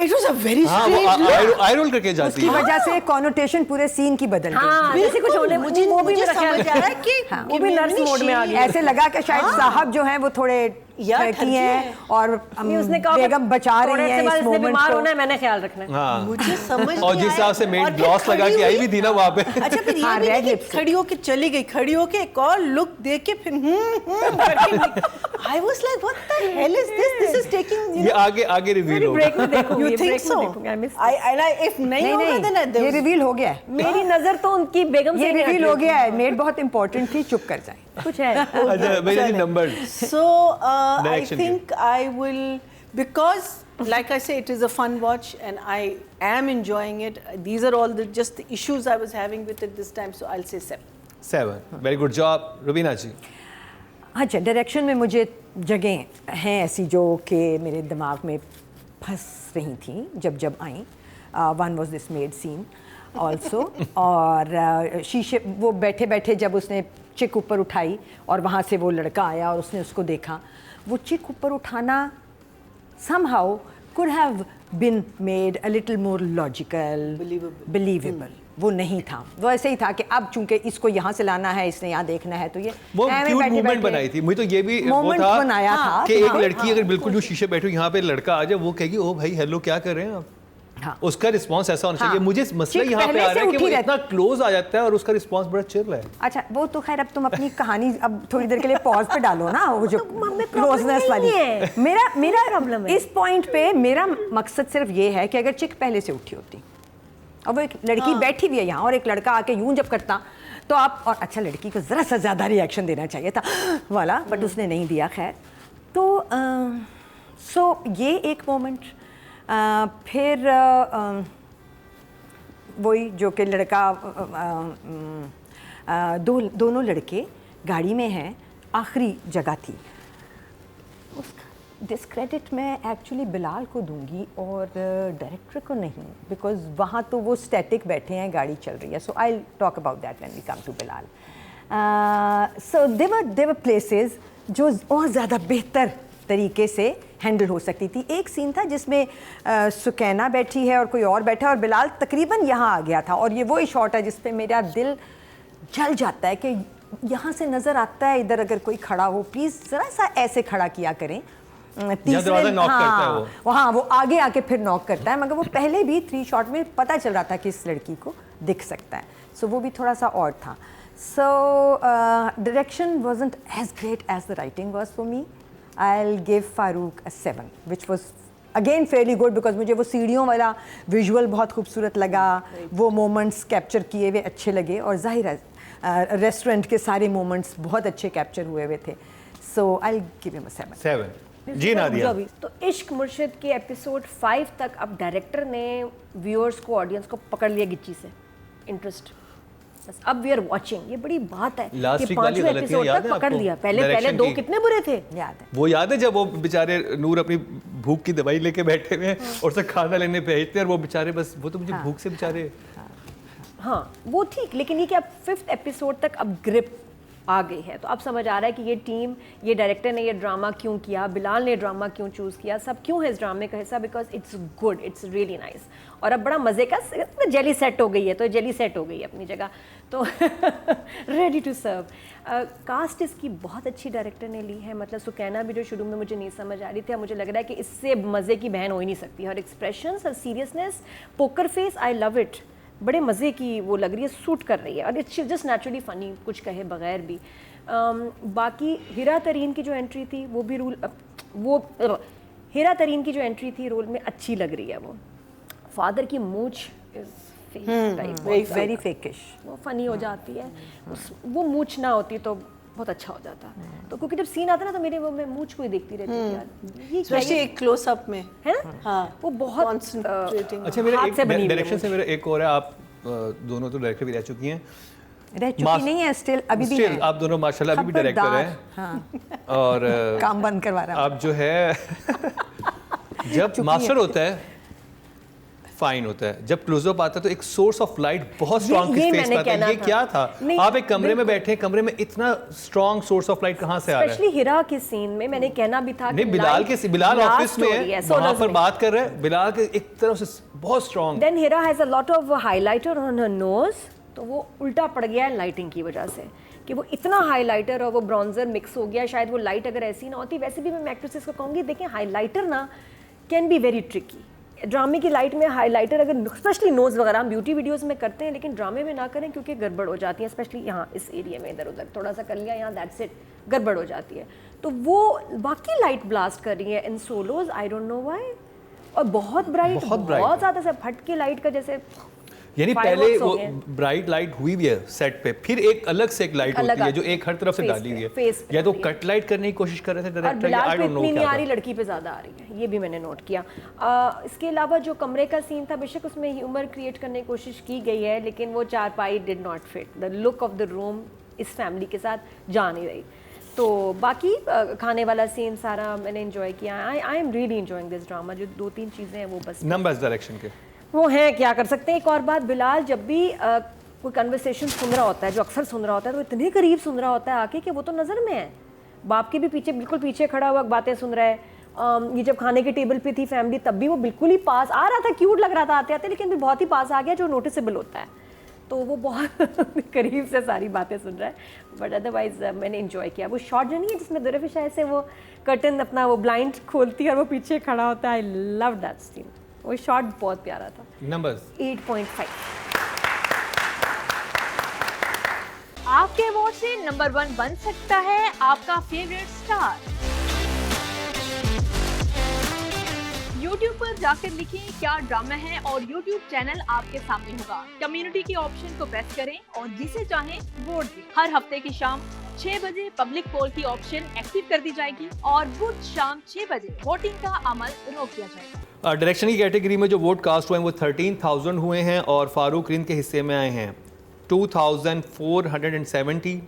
It was a very strange look. Eye roll करके जाती उसकी है. वजह से कॉनोटेशन पूरे सीन की बदल गई. हाँ, जैसे कुछ होने मुझे समझ आ रहा है कि वो भी नर्स मोड में आ गई. ऐसे लगा कि शायद साहब जो हैं वो थोड़े थकी हैं और उसने कहा बेगम बचा रही हैं इस मोमेंट बीमार होना को. है, मैंने ख्याल रखना है. हाँ. मुझे समझ और जिस हिसाब से मेड ग्लॉस लगा के आई भी थी ना वहाँ पे. अच्छा फिर ये हाँ, भी red नहीं lips कि से. खड़ी होके चली गई, खड़ी होके एक और लुक दे के फिर करके I was like what the hell is this is taking ये आगे रिवील होगा. ब्रेक में देखो. you think so if नहीं होगा then ये रिवील हो गया है. मेरी नजर तो उनकी बेगम से ये नहीं रिवील हट हो रही गया है. मेड बहुत इंपॉर्टेंट थी, चुप कर जाए. कुछ है. अच्छा मेरे number. So I Direction think I will, because like I say, it is a fun watch and I am enjoying it. These are all just the issues I was having with it this time, so I'll say 7. 7. Very good job, Rubina जी. अच्छा, डायरेक्शन में मुझे जगह हैं ऐसी जो कि मेरे दिमाग में फंस रही थी जब आई. One was this made scene also. और शीशे वो बैठे बैठे जब उसने चिक ऊपर उठाई और वहाँ से वो लड़का आया और उसने उसको देखा, वो चिक ऊपर उठाना somehow could have been made a little more logical, believable. वो नहीं था. वो ऐसे ही था कि अब चूंकि इसको यहाँ से लाना है, इसने यहाँ देखना है, तो ये वो क्यूट मूवमेंट बनाई थी. मुझे तो ये भी वो था बनाया था कि एक लड़की अगर बिल्कुल जो शीशे बैठे यहाँ पे लड़का आ जाए, वो कहेगी ओ भाई हेलो क्या कर रहे हैं आप. हाँ. उसका रिस्पांस ऐसा होना चाहिए. मुझे मसला चिक यहाँ पे पहले आ रहा है से कि वो उठी इतना क्लोज आ जाता है और उसका रिस्पांस बड़ा चिल है. अच्छा, वो तो खैर अब तुम अपनी कहानी अब थोड़ी देर के लिए पॉज पे डालो ना, वो जो क्लोजनेस वाली. मेरा प्रॉब्लम है इस पॉइंट पे मेरा मकसद सिर्फ ये है कि अगर चिक पहले से उठी होती और वो एक लड़की बैठी भी है यहाँ और एक लड़का आके यूं जब करता तो आप, और अच्छा लड़की को ज़रा सा ज़्यादा रिएक्शन देना चाहिए था वाला, बट उसने नहीं दिया. खैर तो सो ये एक मोमेंट. फिर वही जो कि लड़का दोनों लड़के गाड़ी में हैं, आखिरी जगह थी. उसका डिस्क्रेडिट मैं एक्चुअली बिलाल को दूंगी और डायरेक्टर को नहीं, बिकॉज वहाँ तो वो स्टैटिक बैठे हैं, गाड़ी चल रही है. So I talk about that when we come to Bilal. So there places जो और ज़्यादा बेहतर तरीके से हैंडल हो सकती थी. एक सीन था जिसमें सुकैना बैठी है और कोई और बैठा है और बिलाल तकरीबन यहाँ आ गया था, और ये वही शॉट है जिस पे मेरा दिल जल जाता है कि यहाँ से नज़र आता है इधर अगर कोई खड़ा हो, प्लीज़ ज़रा सा ऐसे खड़ा किया करें. दरवाज़ा नॉक करता है वो. हाँ, वो आगे आके फिर नॉक करता है, मगर वो पहले भी 3 शॉट में पता चल रहा था कि इस लड़की को दिख सकता है. सो वो भी थोड़ा सा और था. So direction wasn't as great as the writing was for me. I'll give Farooq a 7, which was again fairly good because मुझे वो सीढ़ियों वाला विजुअल बहुत खूबसूरत लगा. वो मोमेंट्स कैप्चर किए हुए अच्छे लगे और जाहिर है रेस्टोरेंट के सारे मोमेंट्स बहुत अच्छे कैप्चर हुए हुए थे. So I'll give him a 7. जी नादिया. तो इश्क मुर्शिद के एपिसोड 5 तक अब डायरेक्टर ने व्यूअर्स को, ऑडियंस को पकड़ लिया गिच्ची से. इंटरेस्ट बस अब वी आर वाचिंग. ये बड़ी बात है कि 5वें एपिसोड तक पकड़ लिया. पहले 2 कितने बुरे थे. याद है वो, याद है जब वो बेचारे नूर अपनी भूख की दवाई लेके बैठे हुए हैं और उसे खाना लेने भेजते हैं और वो बेचारे बस, वो तो मुझे भूख से बेचारे. हाँ वो ठीक, लेकिन ये कि अब 5th एपिसोड तक अब ग्रिप आ गई है, तो अब समझ आ रहा है कि ये टीम, ये डायरेक्टर ने ये ड्रामा क्यों किया, बिलाल ने ड्रामा क्यों चूज़ किया, सब क्यों है इस ड्रामे का हिस्सा. Because it's good, it's really nice. और अब बड़ा मज़े का जेली सेट हो गई है, तो जेली सेट हो गई है अपनी जगह, तो रेडी टू सर्व. कास्ट इसकी बहुत अच्छी डायरेक्टर ने ली है. मतलब सुकैना भी जो शुरू में मुझे नहीं समझ आ रही थी, अब मुझे लग रहा है कि इससे मज़े की बहन हो ही नहीं सकती. और एक्सप्रेशंस और seriousness, poker face, I love it. बड़े मज़े की वो लग रही है, सूट कर रही है. और इट्स जस्ट नेचुरली फ़नी, कुछ कहे बगैर भी. बाकी हिरा तरीन की जो एंट्री थी वो भी हिरा तरीन की जो एंट्री थी रोल में अच्छी लग रही है। वो फादर की मूंछ वेरी फेकिश, वो फनी हो जाती है। वो मूंछ ना होती तो बहुत अच्छा हो जाता। तो क्योंकि जब सीन आता है ना तो मेरे वो मैं मूंछ को ही देखती रहती थी यार, ये स्पेशली एक क्लोज अप में है ना। हाँ, वो बहुत concentrating। अच्छा, मेरा हाथ से बनी हुई है डायरेक्शन वो। से मेरा एक और है, आप दोनों तो डायरेक्टर भी रह चुकी हैं, रह चुकी नहीं है, स्टिल अभी भी Still, है। आप दोनों माशाल्लाह अभी भी डायरेक्टर खबरदार, हैं हाँ, और काम बंद करवा रहा हूँ। आप जो है जब मास्टर होता है फाइन होता है, जब क्लोजअप आता है तो एक सोर्स ऑफ लाइट बहुत स्ट्रॉन्ग ये किस फेस मैंने पे आता है। कहना ये था। क्या था? नहीं, आप एक कमरे में बैठे हैं, कमरे में इतना स्ट्रॉन्ग सोर्स ऑफ लाइट कहाँ से आ रहा है? स्पेशली हिरा के सीन में मैंने कहना भी था नहीं, कि बिलाल last ऑफिस में story है, Solos वहाँ पर में। बात कर रहे हैं, बिलाल के एक तरफ से बहुत strong. Then Hira has a lot of highlighter on her nose, तो वो उल्टा पड़ गया है लाइटिंग की वजह से कि वो इतना हाइलाइटर और वो ब्रॉन्जर मिक्स हो गया। शायद वो लाइट अगर ऐसी ना होती, वैसे भी मैं एक्ट्रेसेस को कहूँगी देखें हाइलाइटर ना कैन बी वेरी ट्रिकी। ड्रामे की लाइट में हाइलाइटर अगर स्पेशली नोज़ वगैरह हम ब्यूटी वीडियोस में करते हैं, लेकिन ड्रामे में ना करें क्योंकि गड़बड़ हो जाती है। स्पेशली यहाँ इस एरिया में इधर उधर थोड़ा सा कर लिया, यहाँ दैट्स इट, गड़बड़ हो जाती है। तो वो बाकी लाइट ब्लास्ट कर रही है in solos, I don't know why, और बहुत ब्राइट, बहुत ज़्यादा से फट के लाइट का जैसे यानी fireworks पहले हो वो गए। ब्राइट लाइट हुई भी है सेट पे, फिर एक अलग से एक लाइट अलग होती है जो आती है। एक हर तरफ से Face डाली पे, हुई है, face पे या तो होती है। कट लाइट करने की कोशिश कर रहे थे और डायरेक्टर, या बिलाल आई को डोंट नो इतनी नहीं क्या आ रही, था। लड़की पे ज़्यादा आ रही है, ये भी मैंने नोट किया। इसके अलावा जो कमरे का सीन था, बेशक उसमें ह्यूमर क्रिएट करने की कोशिश की गई है, लेकिन वो चारपाई did not fit the look of the room, इस फैमिली के साथ जा नहीं रही। तो बाकी खाने वाला सीन सारा मैंने एंजॉय किया। आई am really enjoying this drama. जो 2-3 चीज़ें हैं वो बस नंबर्स डायरेक्शन के वो हैं, क्या कर सकते हैं। एक और बात, बिलाल जब भी कोई कन्वर्सेशन सुन रहा होता है, जो अक्सर सुन रहा होता है, तो इतने करीब सुन रहा होता है आके कि वो तो नज़र में है, बाप के भी पीछे, बिल्कुल पीछे खड़ा हुआ बातें सुन रहा है। ये जब खाने के टेबल पे थी फैमिली, तब भी वो बिल्कुल ही पास आ रहा था, क्यूट लग रहा था आते आते, लेकिन भी बहुत ही पास आ गया जो नोटिसेबल होता है। तो वो बहुत करीब से सारी बातें सुन रहा है, बट अदरवाइज मैंने इन्जॉय किया। वो शॉट जो नहीं है जिसमें दुर्फे शायद से वो कर्टन अपना वो ब्लाइंड खोलती है और वो पीछे खड़ा होता है, आई लव दैट सीन। वो शॉट बहुत प्यारा था। नंबर्स 8.5। आपके अवार्ड से नंबर 1 बन सकता है आपका फेवरेट स्टार। YouTube पर जाकर लिखें क्या ड्रामा है और YouTube चैनल आपके सामने होगा। कम्युनिटी के ऑप्शन को प्रेस करें और जिसे चाहें वोट दें। हर हफ्ते की शाम 6 बजे पब्लिक पोल की ऑप्शन एक्टिव कर दी जाएगी और बुध शाम 6 बजे वोटिंग का अमल रोक दिया जाएगा। डायरेक्शन की कैटेगरी में जो वोट कास्ट हुए हैं वो 13,000 हुए हैं और फारूक रिंद के हिस्से में आए हैं 2,470।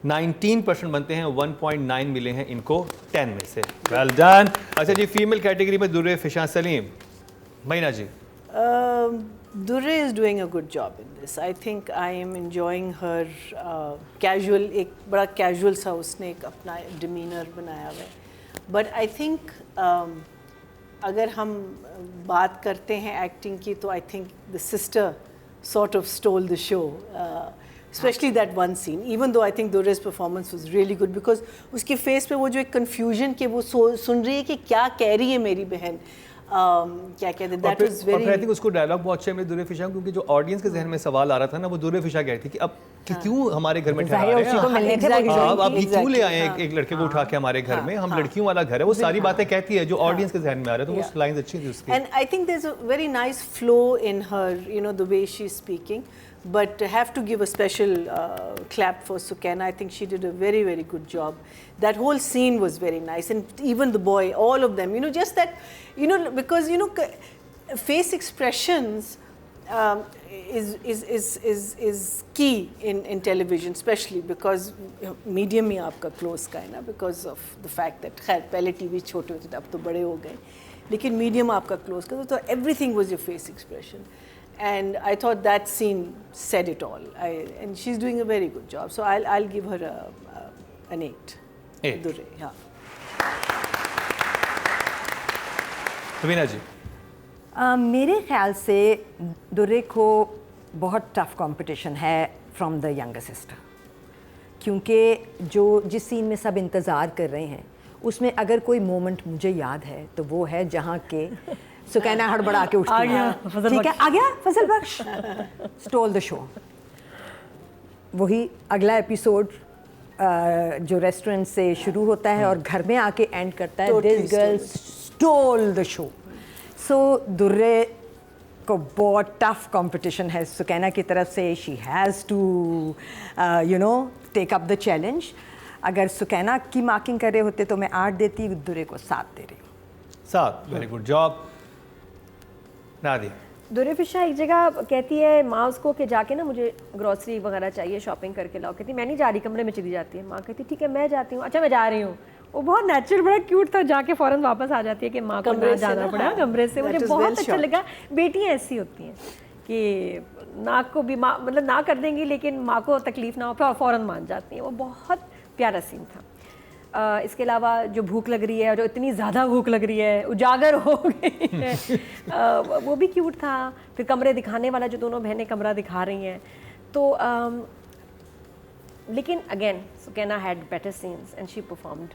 19% बनते हैं, 1.9 मिले हैं इनको 10 में से। Well done. अच्छा जी, फीमेल कैटेगरी में दुर्रे फिशा सलीम, महीना जी। Durre is doing a good job in this. I think I am enjoying her casual, एक बड़ा casual सा उसने एक अपना demeanor बनाया हुआ है. But I think अगर हम बात करते हैं acting की, तो I think the sister sort of stole the show. Especially that one scene, even though I think Durre's performance was really good, because उसके face पे वो जो एक confusion के वो सुन रही है कि क्या कह रही है मेरी बहन, क्या कहते हैं, that was very. I think उसको डायलॉग बहुत अच्छा है दुर्रे फिशा, क्योंकि जो ऑडियंस के जहन में सवाल आ रहा था ना, वो दुर्रे फिशा कह रही थी कि अब कि क्यों हमारे घर में ठहरा रहे हैं, आप भी क्यों ले आए एक लड़के को उठा के हमारे घर में, हम लड़कियों वाला घर है, वो सारी बातें कहती है जो ऑडियंस के जहन में आ रहा है। तो वो लाइंस अच्छी थी उसकी। And I think there's a very nice flow in her, you know, the way she's speaking. But I have to give a special clap for Sukaina. I think she did a very, very good job. That whole scene was very nice, and even the boy, all of them, you know, just that, you know, because, you know, face expressions is key in television, especially because medium ही आपका close का है ना, because of the fact that खैर पहले TV छोटे होते थे, अब तो बड़े हो गए, लेकिन medium आपका close का, तो everything was your face expression. And I thought that scene said it all. And she's doing a very good job. So I'll give her an 8. 8. Durre, yeah. Raveena जी। मेरे ख्याल से दुर्रे को बहुत टफ कंपटीशन है फ्रॉम द यंगर सिस्टर, क्योंकि जो जिस सीन में सब इंतज़ार कर रहे हैं उसमें अगर कोई मोमेंट मुझे याद है तो वो है जहाँ के सुकैना हड़बड़ा के उठती है, ठीक है, आ गया फजल बख्श, स्टोल द शो। वही अगला एपिसोड जो रेस्टोरेंट से शुरू होता है और घर में आके एंड करता है, Totally this girl stole the show. So Durre को बहुत टफ कंपटीशन है सुकैना की तरफ से. She has to you know take up the challenge. अगर सुकैना की मार्किंग कर रहे होते तो मैं 8 देती, दुर्रे को 7 दे रही हूँ. 7. Very good job. Nadia. Durefishan एक जगह कहती है माँ उसको कि जाके ना मुझे ग्रॉसरी वगैरह चाहिए, शॉपिंग करके लाओ. कहती मैं नहीं जा रही, कमरे में चली जाती है. माँ कहती ठीक है मैं जाती हूँ. अच्छा मैं जा रही हूँ. वो बहुत नेचुरल, बड़ा क्यूट था. जाके फ़ौरन वापस आ जाती है कि माँ को ना जाना पड़ा कमरे से. मुझे बहुत अच्छा लगा. बेटियाँ ऐसी होती हैं कि नाक को भी माँ मतलब ना कर देंगी लेकिन माँ को तकलीफ़ ना हो, फ़ौरन मान जाती हैं. वो बहुत प्यारा सीन था. इसके अलावा जो भूख लग रही है, जो इतनी ज़्यादा भूख लग रही है, उजागर हो गई है, वो भी क्यूट था. फिर कमरे दिखाने वाला, जो दोनों बहनें कमरा दिखा रही हैं. तो लेकिन again Sukaina had better scenes and she performed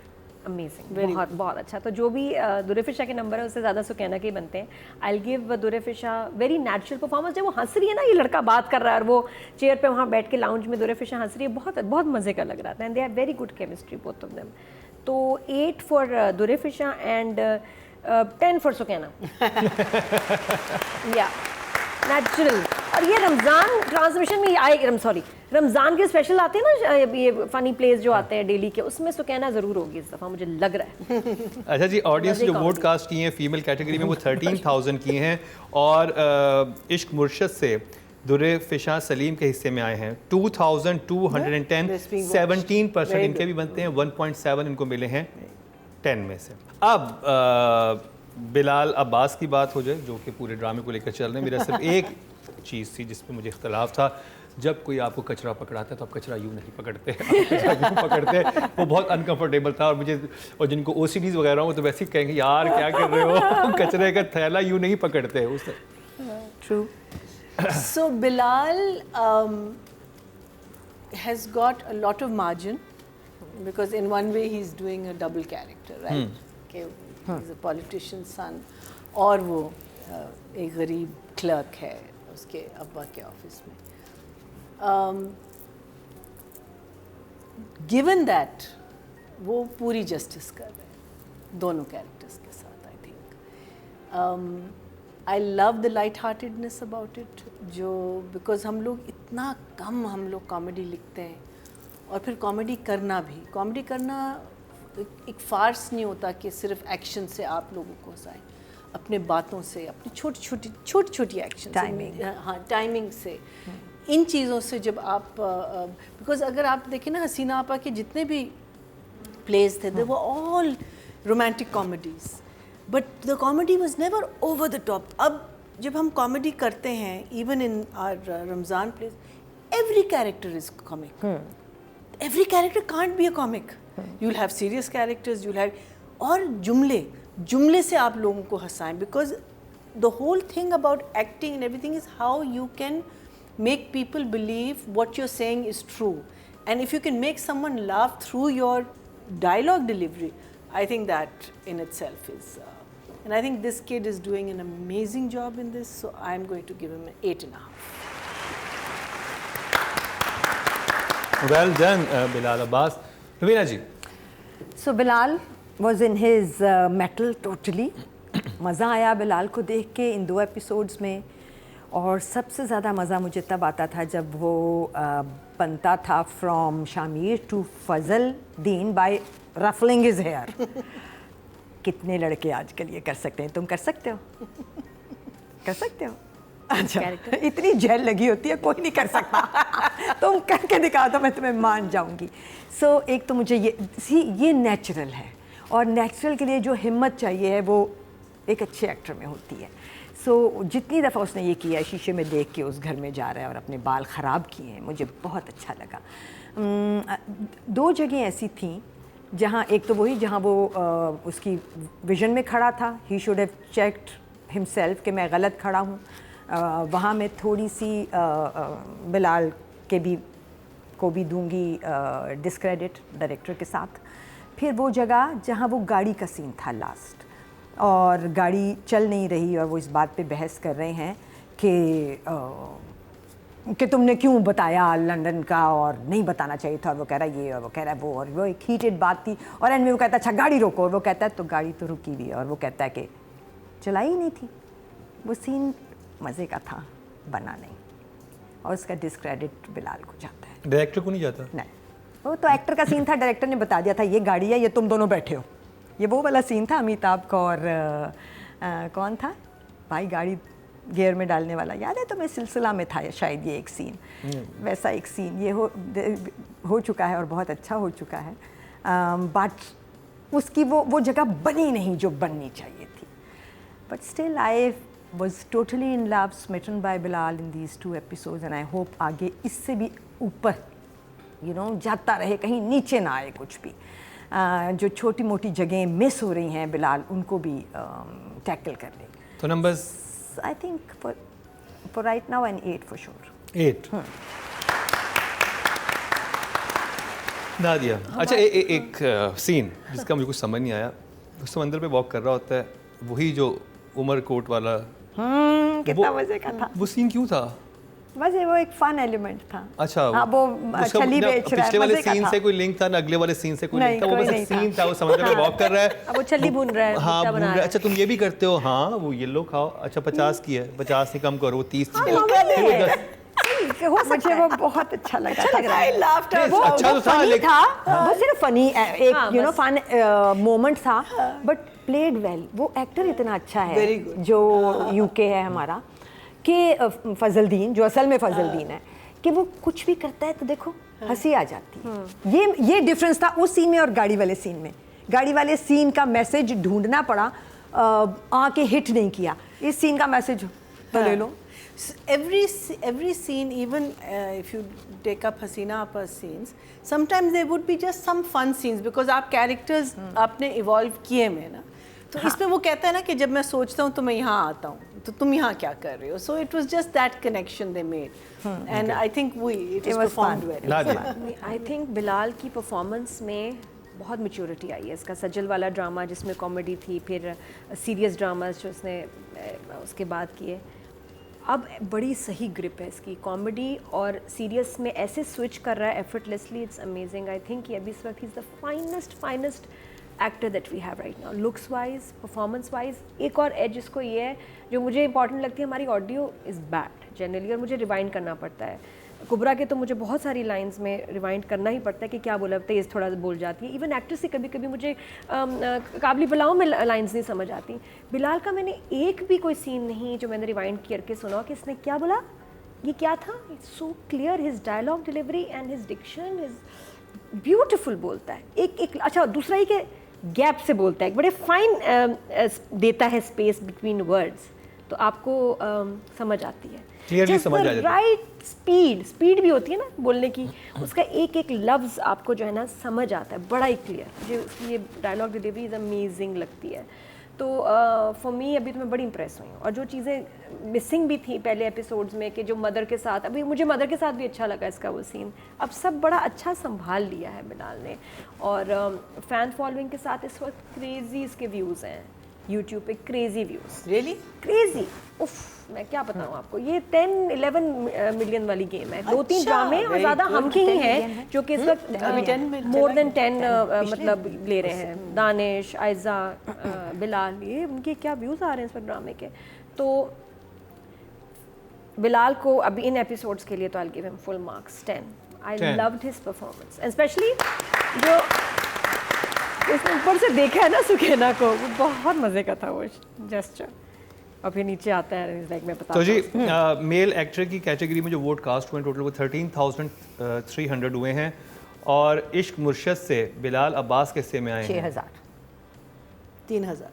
amazing. बहुत बहुत अच्छा. तो जो भी दुरेफिशा के नंबर है उससे ज़्यादा सुकैना के बनते हैं. I will give Durefishan very natural performance. जब वो हंस रही है ना, ये लड़का बात कर रहा है और वो चेयर पे वहाँ बैठ के लाउंज में दुरेफिशा हंस रही है, बहुत बहुत मज़े का लग रहा था. And they have very good chemistry both of them. तो 8 फॉर दुरेफिशा एंड 10 फॉर सुकैना. या नेचुरल. और ये रमज़ान ट्रांसमिशन में आए, सॉरी रमज़ान के स्पेशल आते हैं ना, ये फनी प्लेस जो आते हैं डेली के, उसमें सुकैना ज़रूर होगी इस दफ़ा, मुझे लग रहा है. अच्छा जी, ऑडियंस जो वोट कास्ट किए हैं फीमेल कैटेगरी में वो 13,000 किए हैं और इश्क मुर्शद से दुरेफिशा सलीम के हिस्से में आए हैं 2,210. 17% इनके भी बनते हैं. 1.7 इनको मिले हैं 10 में से. अब बिलाल अब्बास की बात हो जाए जो कि पूरे ड्रामे को लेकर चल रहे हैं. मेरा सिर्फ एक चीज़ थी जिस पे मुझे इख्तलाफ था. जब कोई आपको कचरा पकड़ाता है तो आप कचरा यूँ नहीं पकड़ते, आप कचरा यूँ पकड़ते. वो बहुत अनकंफर्टेबल था. और मुझे, और जिनको OCDs वगैरह हो तो वैसे ही कहेंगे यार क्या कर रहे हो, कचरे का थैला यूँ नहीं पकड़ते. उससे True. So Bilal has got a lot of margin because in one way he's doing a double character, right? Okay, he's a politician's son और वो एक गरीब क्लर्क है उसके अब्बा के ऑफिस में. Given that वो पूरी जस्टिस कर रहे हैं दोनों कैरेक्टर्स के साथ. I think I love the light heartedness about it. जो बिकॉज हम लोग इतना कम हम लोग कॉमेडी लिखते हैं और फिर कॉमेडी करना भी, कॉमेडी करना एक फार्स नहीं होता कि सिर्फ एक्शन से आप लोगों को हंसाएं. अपने बातों से, अपनी छोटी छोटी एक्शन, टाइमिंग, हाँ टाइमिंग से, इन चीज़ों से जब आप बिकॉज अगर आप देखें ना हसीना आपा के जितने भी प्लेज थे, they were all romantic comedies but the comedy was never over the top. अब जब हम कॉमेडी करते हैं even in our Ramzan plays, every character is comic. Every character can't be a comic. You will have serious characters, you will have, और जुमले से आप लोगों को हंसाएं. Because the whole thing about acting and everything is how you can make people believe what you're saying is true. And if you can make someone laugh through your dialogue delivery, I think that in itself is and I think this kid is doing an amazing job in this, so I'm going to give him an 8.5. Well done, Bilal Abbas. Ravina ji. So Bilal was in his metal totally. मज़ा आया बिलाल को देख के इन 2 एपिसोड्स में. और सबसे ज़्यादा मज़ा मुझे तब आता था जब वो बनता था from Shamir to Fazal Deen bye ruffling his hair. कितने लड़के आजकल ये कर सकते हैं? तुम कर सकते हो? कर सकते हो? अच्छा, इतनी जेल लगी होती है, कोई नहीं कर सकता. तुम करके दिखाओ तो मैं तुम्हें मान जाऊंगी. सो एक तो मुझे ये नेचुरल है, और नेचुरल के लिए जो हिम्मत चाहिए है वो एक अच्छे एक्टर में होती है. सो जितनी दफ़ा उसने ये किया, शीशे में देख के उस घर में जा रहा है और अपने बाल ख़राब किए हैं, मुझे बहुत अच्छा लगा. 2 जगह ऐसी थी जहाँ, एक तो वही जहाँ वो उसकी विजन में खड़ा था, he should have checked himself कि मैं गलत खड़ा हूँ. वहाँ मैं थोड़ी सी बिलाल को भी दूंगी डिस्क्रेडिट डायरेक्टर के साथ. फिर वो जगह जहाँ वो गाड़ी का सीन था लास्ट, और गाड़ी चल नहीं रही और वो इस बात पे बहस कर रहे हैं कि कि तुमने क्यों बताया लंदन का और नहीं बताना चाहिए था, और वो कह रहा है ये और वो कह रहा है वो, और वो एक हीटेड बात थी। और एंड में वो कहता है अच्छा गाड़ी रोको, और वो कहता है तो गाड़ी तो रुकी हुई है, और वो कहता है कि चलाई ही नहीं थी। वो सीन मज़े का था, बना नहीं, और उसका डिस्क्रेडिट बिलाल को जाता है। डायरेक्टर को नहीं जाता? नहीं, वो तो एक्टर का सीन था, डायरेक्टर ने बता दिया था ये गाड़ी है, ये तुम दोनों बैठे हो। ये वो वाला सीन था अमिताभ का और कौन था भाई गाड़ी गियर में डालने वाला, याद है तुम्हें? सिलसिला में था शायद ये एक सीन, वैसा एक सीन ये हो चुका है और बहुत अच्छा हो चुका है। बट उसकी वो जगह बनी नहीं जो बननी चाहिए थी। But still I was totally in love, smitten by Bilal in these 2 episodes, and I hope आगे इससे भी ऊपर जाता रहे, कहीं नीचे ना आए कुछ भी। जो छोटी मोटी जगहें मिस हो रही हैं बिलाल, उनको भी टैकल कर ले। तो numbers I think for right now an 8 for sure. 8 Nadia, अच्छा एक सीन जिसका मुझे कुछ समझ नहीं आया। उस समंदर पे वॉक कर रहा होता है, वही जो उमर कोट वाला, कितना मजे का था वो सीन क्यों था? बस वो एक फन एलिमेंट था। अच्छा, हाँ, वो उसका छली बेच रहा है, पिछले वाले मजे का सीन था। से कोई लिंक था ना, अगले वाले सीन से कोई नहीं, लिंक था, वो कोई बस नहीं एक था। सीन था, वो समंदर में वॉक कर रहा है। अब वो छली भून रहा है, हाँ भुट्टा भून बना रहा रहा है। है। अच्छा तुम ये भी करते हो? हाँ वो येलो खाओ, अच्छा 50 की है, 50 से कम करो, वो 30 मुझे वो बहुत अच्छा लगा। अच्छा लग रहा है, laughed out वो loud। अच्छा तो था, फनी लेकिन था, वो सिर्फ फनी एक हाँ, फन मोमेंट था, बट प्लेड वेल। वो एक्टर इतना अच्छा है Very good। जो यूके है हमारा, कि फजलदीन, जो असल में फजलदीन है, कि वो कुछ भी करता है तो देखो हंसी आ जाती है। ये डिफरेंस था उस सीन में और गाड़ी वाले सीन में। गाड़ी वाले सीन का मैसेज ढूंढना पड़ा, आके हिट नहीं किया। इस सीन का मैसेज तो ले लो। Every scene, even if you take up Hasina Appa's scenes, sometimes there would be just some fun scenes because आप characters आपने evolve किए हैं ना, तो इसमें वो कहता है ना कि जब मैं सोचता हूँ तो मैं यहाँ आता हूँ, तो तुम यहाँ क्या कर रहे हो? So it was just that connection they made, and I think it was performed fun। well. Nadia, I think Bilal की परफॉर्मेंस में बहुत मैच्योरिटी आई है। इसका सजल वाला ड्रामा जिसमें कॉमेडी थी, फिर सीरियस ड्रामास जो उसने उसके बाद किए, अब बड़ी सही ग्रिप है इसकी। कॉमेडी और सीरियस में ऐसे स्विच कर रहा है effortlessly, it's amazing. I think अभी इस वक्त is the finest actor that we have right now, looks wise, performance wise. एक और एज इसको ये है जो मुझे इंपॉर्टेंट लगती है, हमारी ऑडियो इज़ बैड जनरली, और मुझे रिवाइंड करना पड़ता है। कुबरा के तो मुझे बहुत सारी लाइंस में रिवाइंड करना ही पड़ता है कि क्या बोला, तेज़ थोड़ा बोल जाती है। इवन एक्टर से कभी कभी मुझे काबली बुलाओ में लाइंस नहीं समझ आती। बिलाल का मैंने एक भी कोई सीन नहीं जो मैंने रिवाइंड करके सुना कि इसने क्या बोला, ये क्या था। It's so clear, his dialogue delivery and his diction is beautiful. बोलता है एक अच्छा, दूसरा ही के गैप से बोलता है, बड़े फाइन देता है स्पेस बिटवीन वर्ड्स, तो आपको समझ आती है। Clearly समझ आ जाती है। राइट स्पीड भी होती है ना बोलने की, उसका एक एक लफ्ज़ आपको जो है ना समझ आता है, बड़ा ही क्लियर। मुझे उसकी ये डायलॉग डिलीवरी इज़ अमेजिंग लगती है। तो फॉर मी अभी तो मैं बड़ी इंप्रेस हुई हूँ। और जो चीज़ें मिसिंग भी थी पहले एपिसोड्स में, कि जो मदर के साथ, अभी मुझे मदर के साथ भी अच्छा लगा इसका वो सीन, अब सब बड़ा अच्छा संभाल लिया है बिलाल ने। और फ़ैन फॉलोइंग के साथ इस वक्त क्रेज़ी इसके व्यूज़ हैं यूट्यूब पे, क्रेज़ी व्यूज़, Really? क्रेज़ी। उफ, मैं क्या बताऊँ आपको, ये 10-11 मिलियन वाली गेम है। 2-3 अच्छा, ड्रामे और very ज़्यादा good। हम के ही हैं जो कि इस वक्त अभी 10 मिलियन मोर देन 10 मतलब ले रहे हैं। दानिश, आयजा, बिलाल, ये उनके क्या व्यूज़ आ रहे हैं इस वक्त ड्रामे के। तो बिलाल को अभी इन एपिसोड्स के लिए तो I give him full marks 10। I 10। Loved his performance, and specially जो उसने ऊपर से देखा है ना सुखेना को, वो बहुत मज़े का था वो जेस्चर। और फिर नीचे आता है लाइक मैं बता। तो जी मेल एक्टर की कैटेगरी में जो वोट कास्ट हुए टोटल वो 13,300 हुए हैं, और इश्क मुर्शद से बिलाल अब्बास के हिस्से में आए हैं 6000। 3000।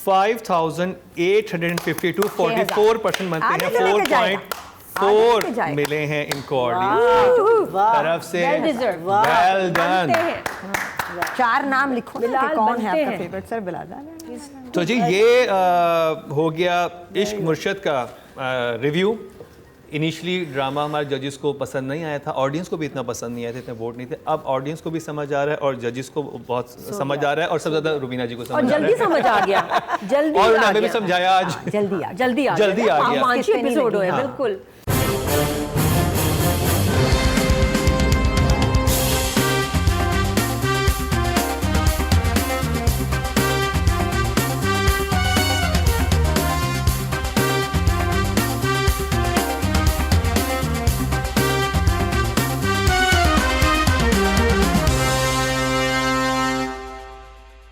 5,852, 44% बनते आगे हैं। तो लेके जाएगा। आगे लेके 4.4 जाएगा। मिले हैं इनको ऑडियंस तरफ से। Well deserved। Well done. बनते हैं। 4 नाम लिखो ना कि बिलाल कौन है बनते आपका हैं। फेवरेट। सर बिलाल। तो जी ये हो गया इश्क मुर्शद का रिव्यू। इनिशियली ड्रामा हमारे जजेस को पसंद नहीं आया था, ऑडियंस को भी इतना पसंद नहीं आया था, इतने वोट नहीं थे। अब ऑडियंस को भी समझ आ रहा है और जजेस को बहुत समझ आ रहा है और सबसे ज़्यादा रुबीना जी को और समझ आ रहा जल्दी है। समझ आ गया, जल्दी और आ हमें भी गया। समझाया आज। जल्दी आ जल्दी आ जल्दी आ गया। रोमांची किससे नहीं एपिसोड लगी? हुए बिल्कुल।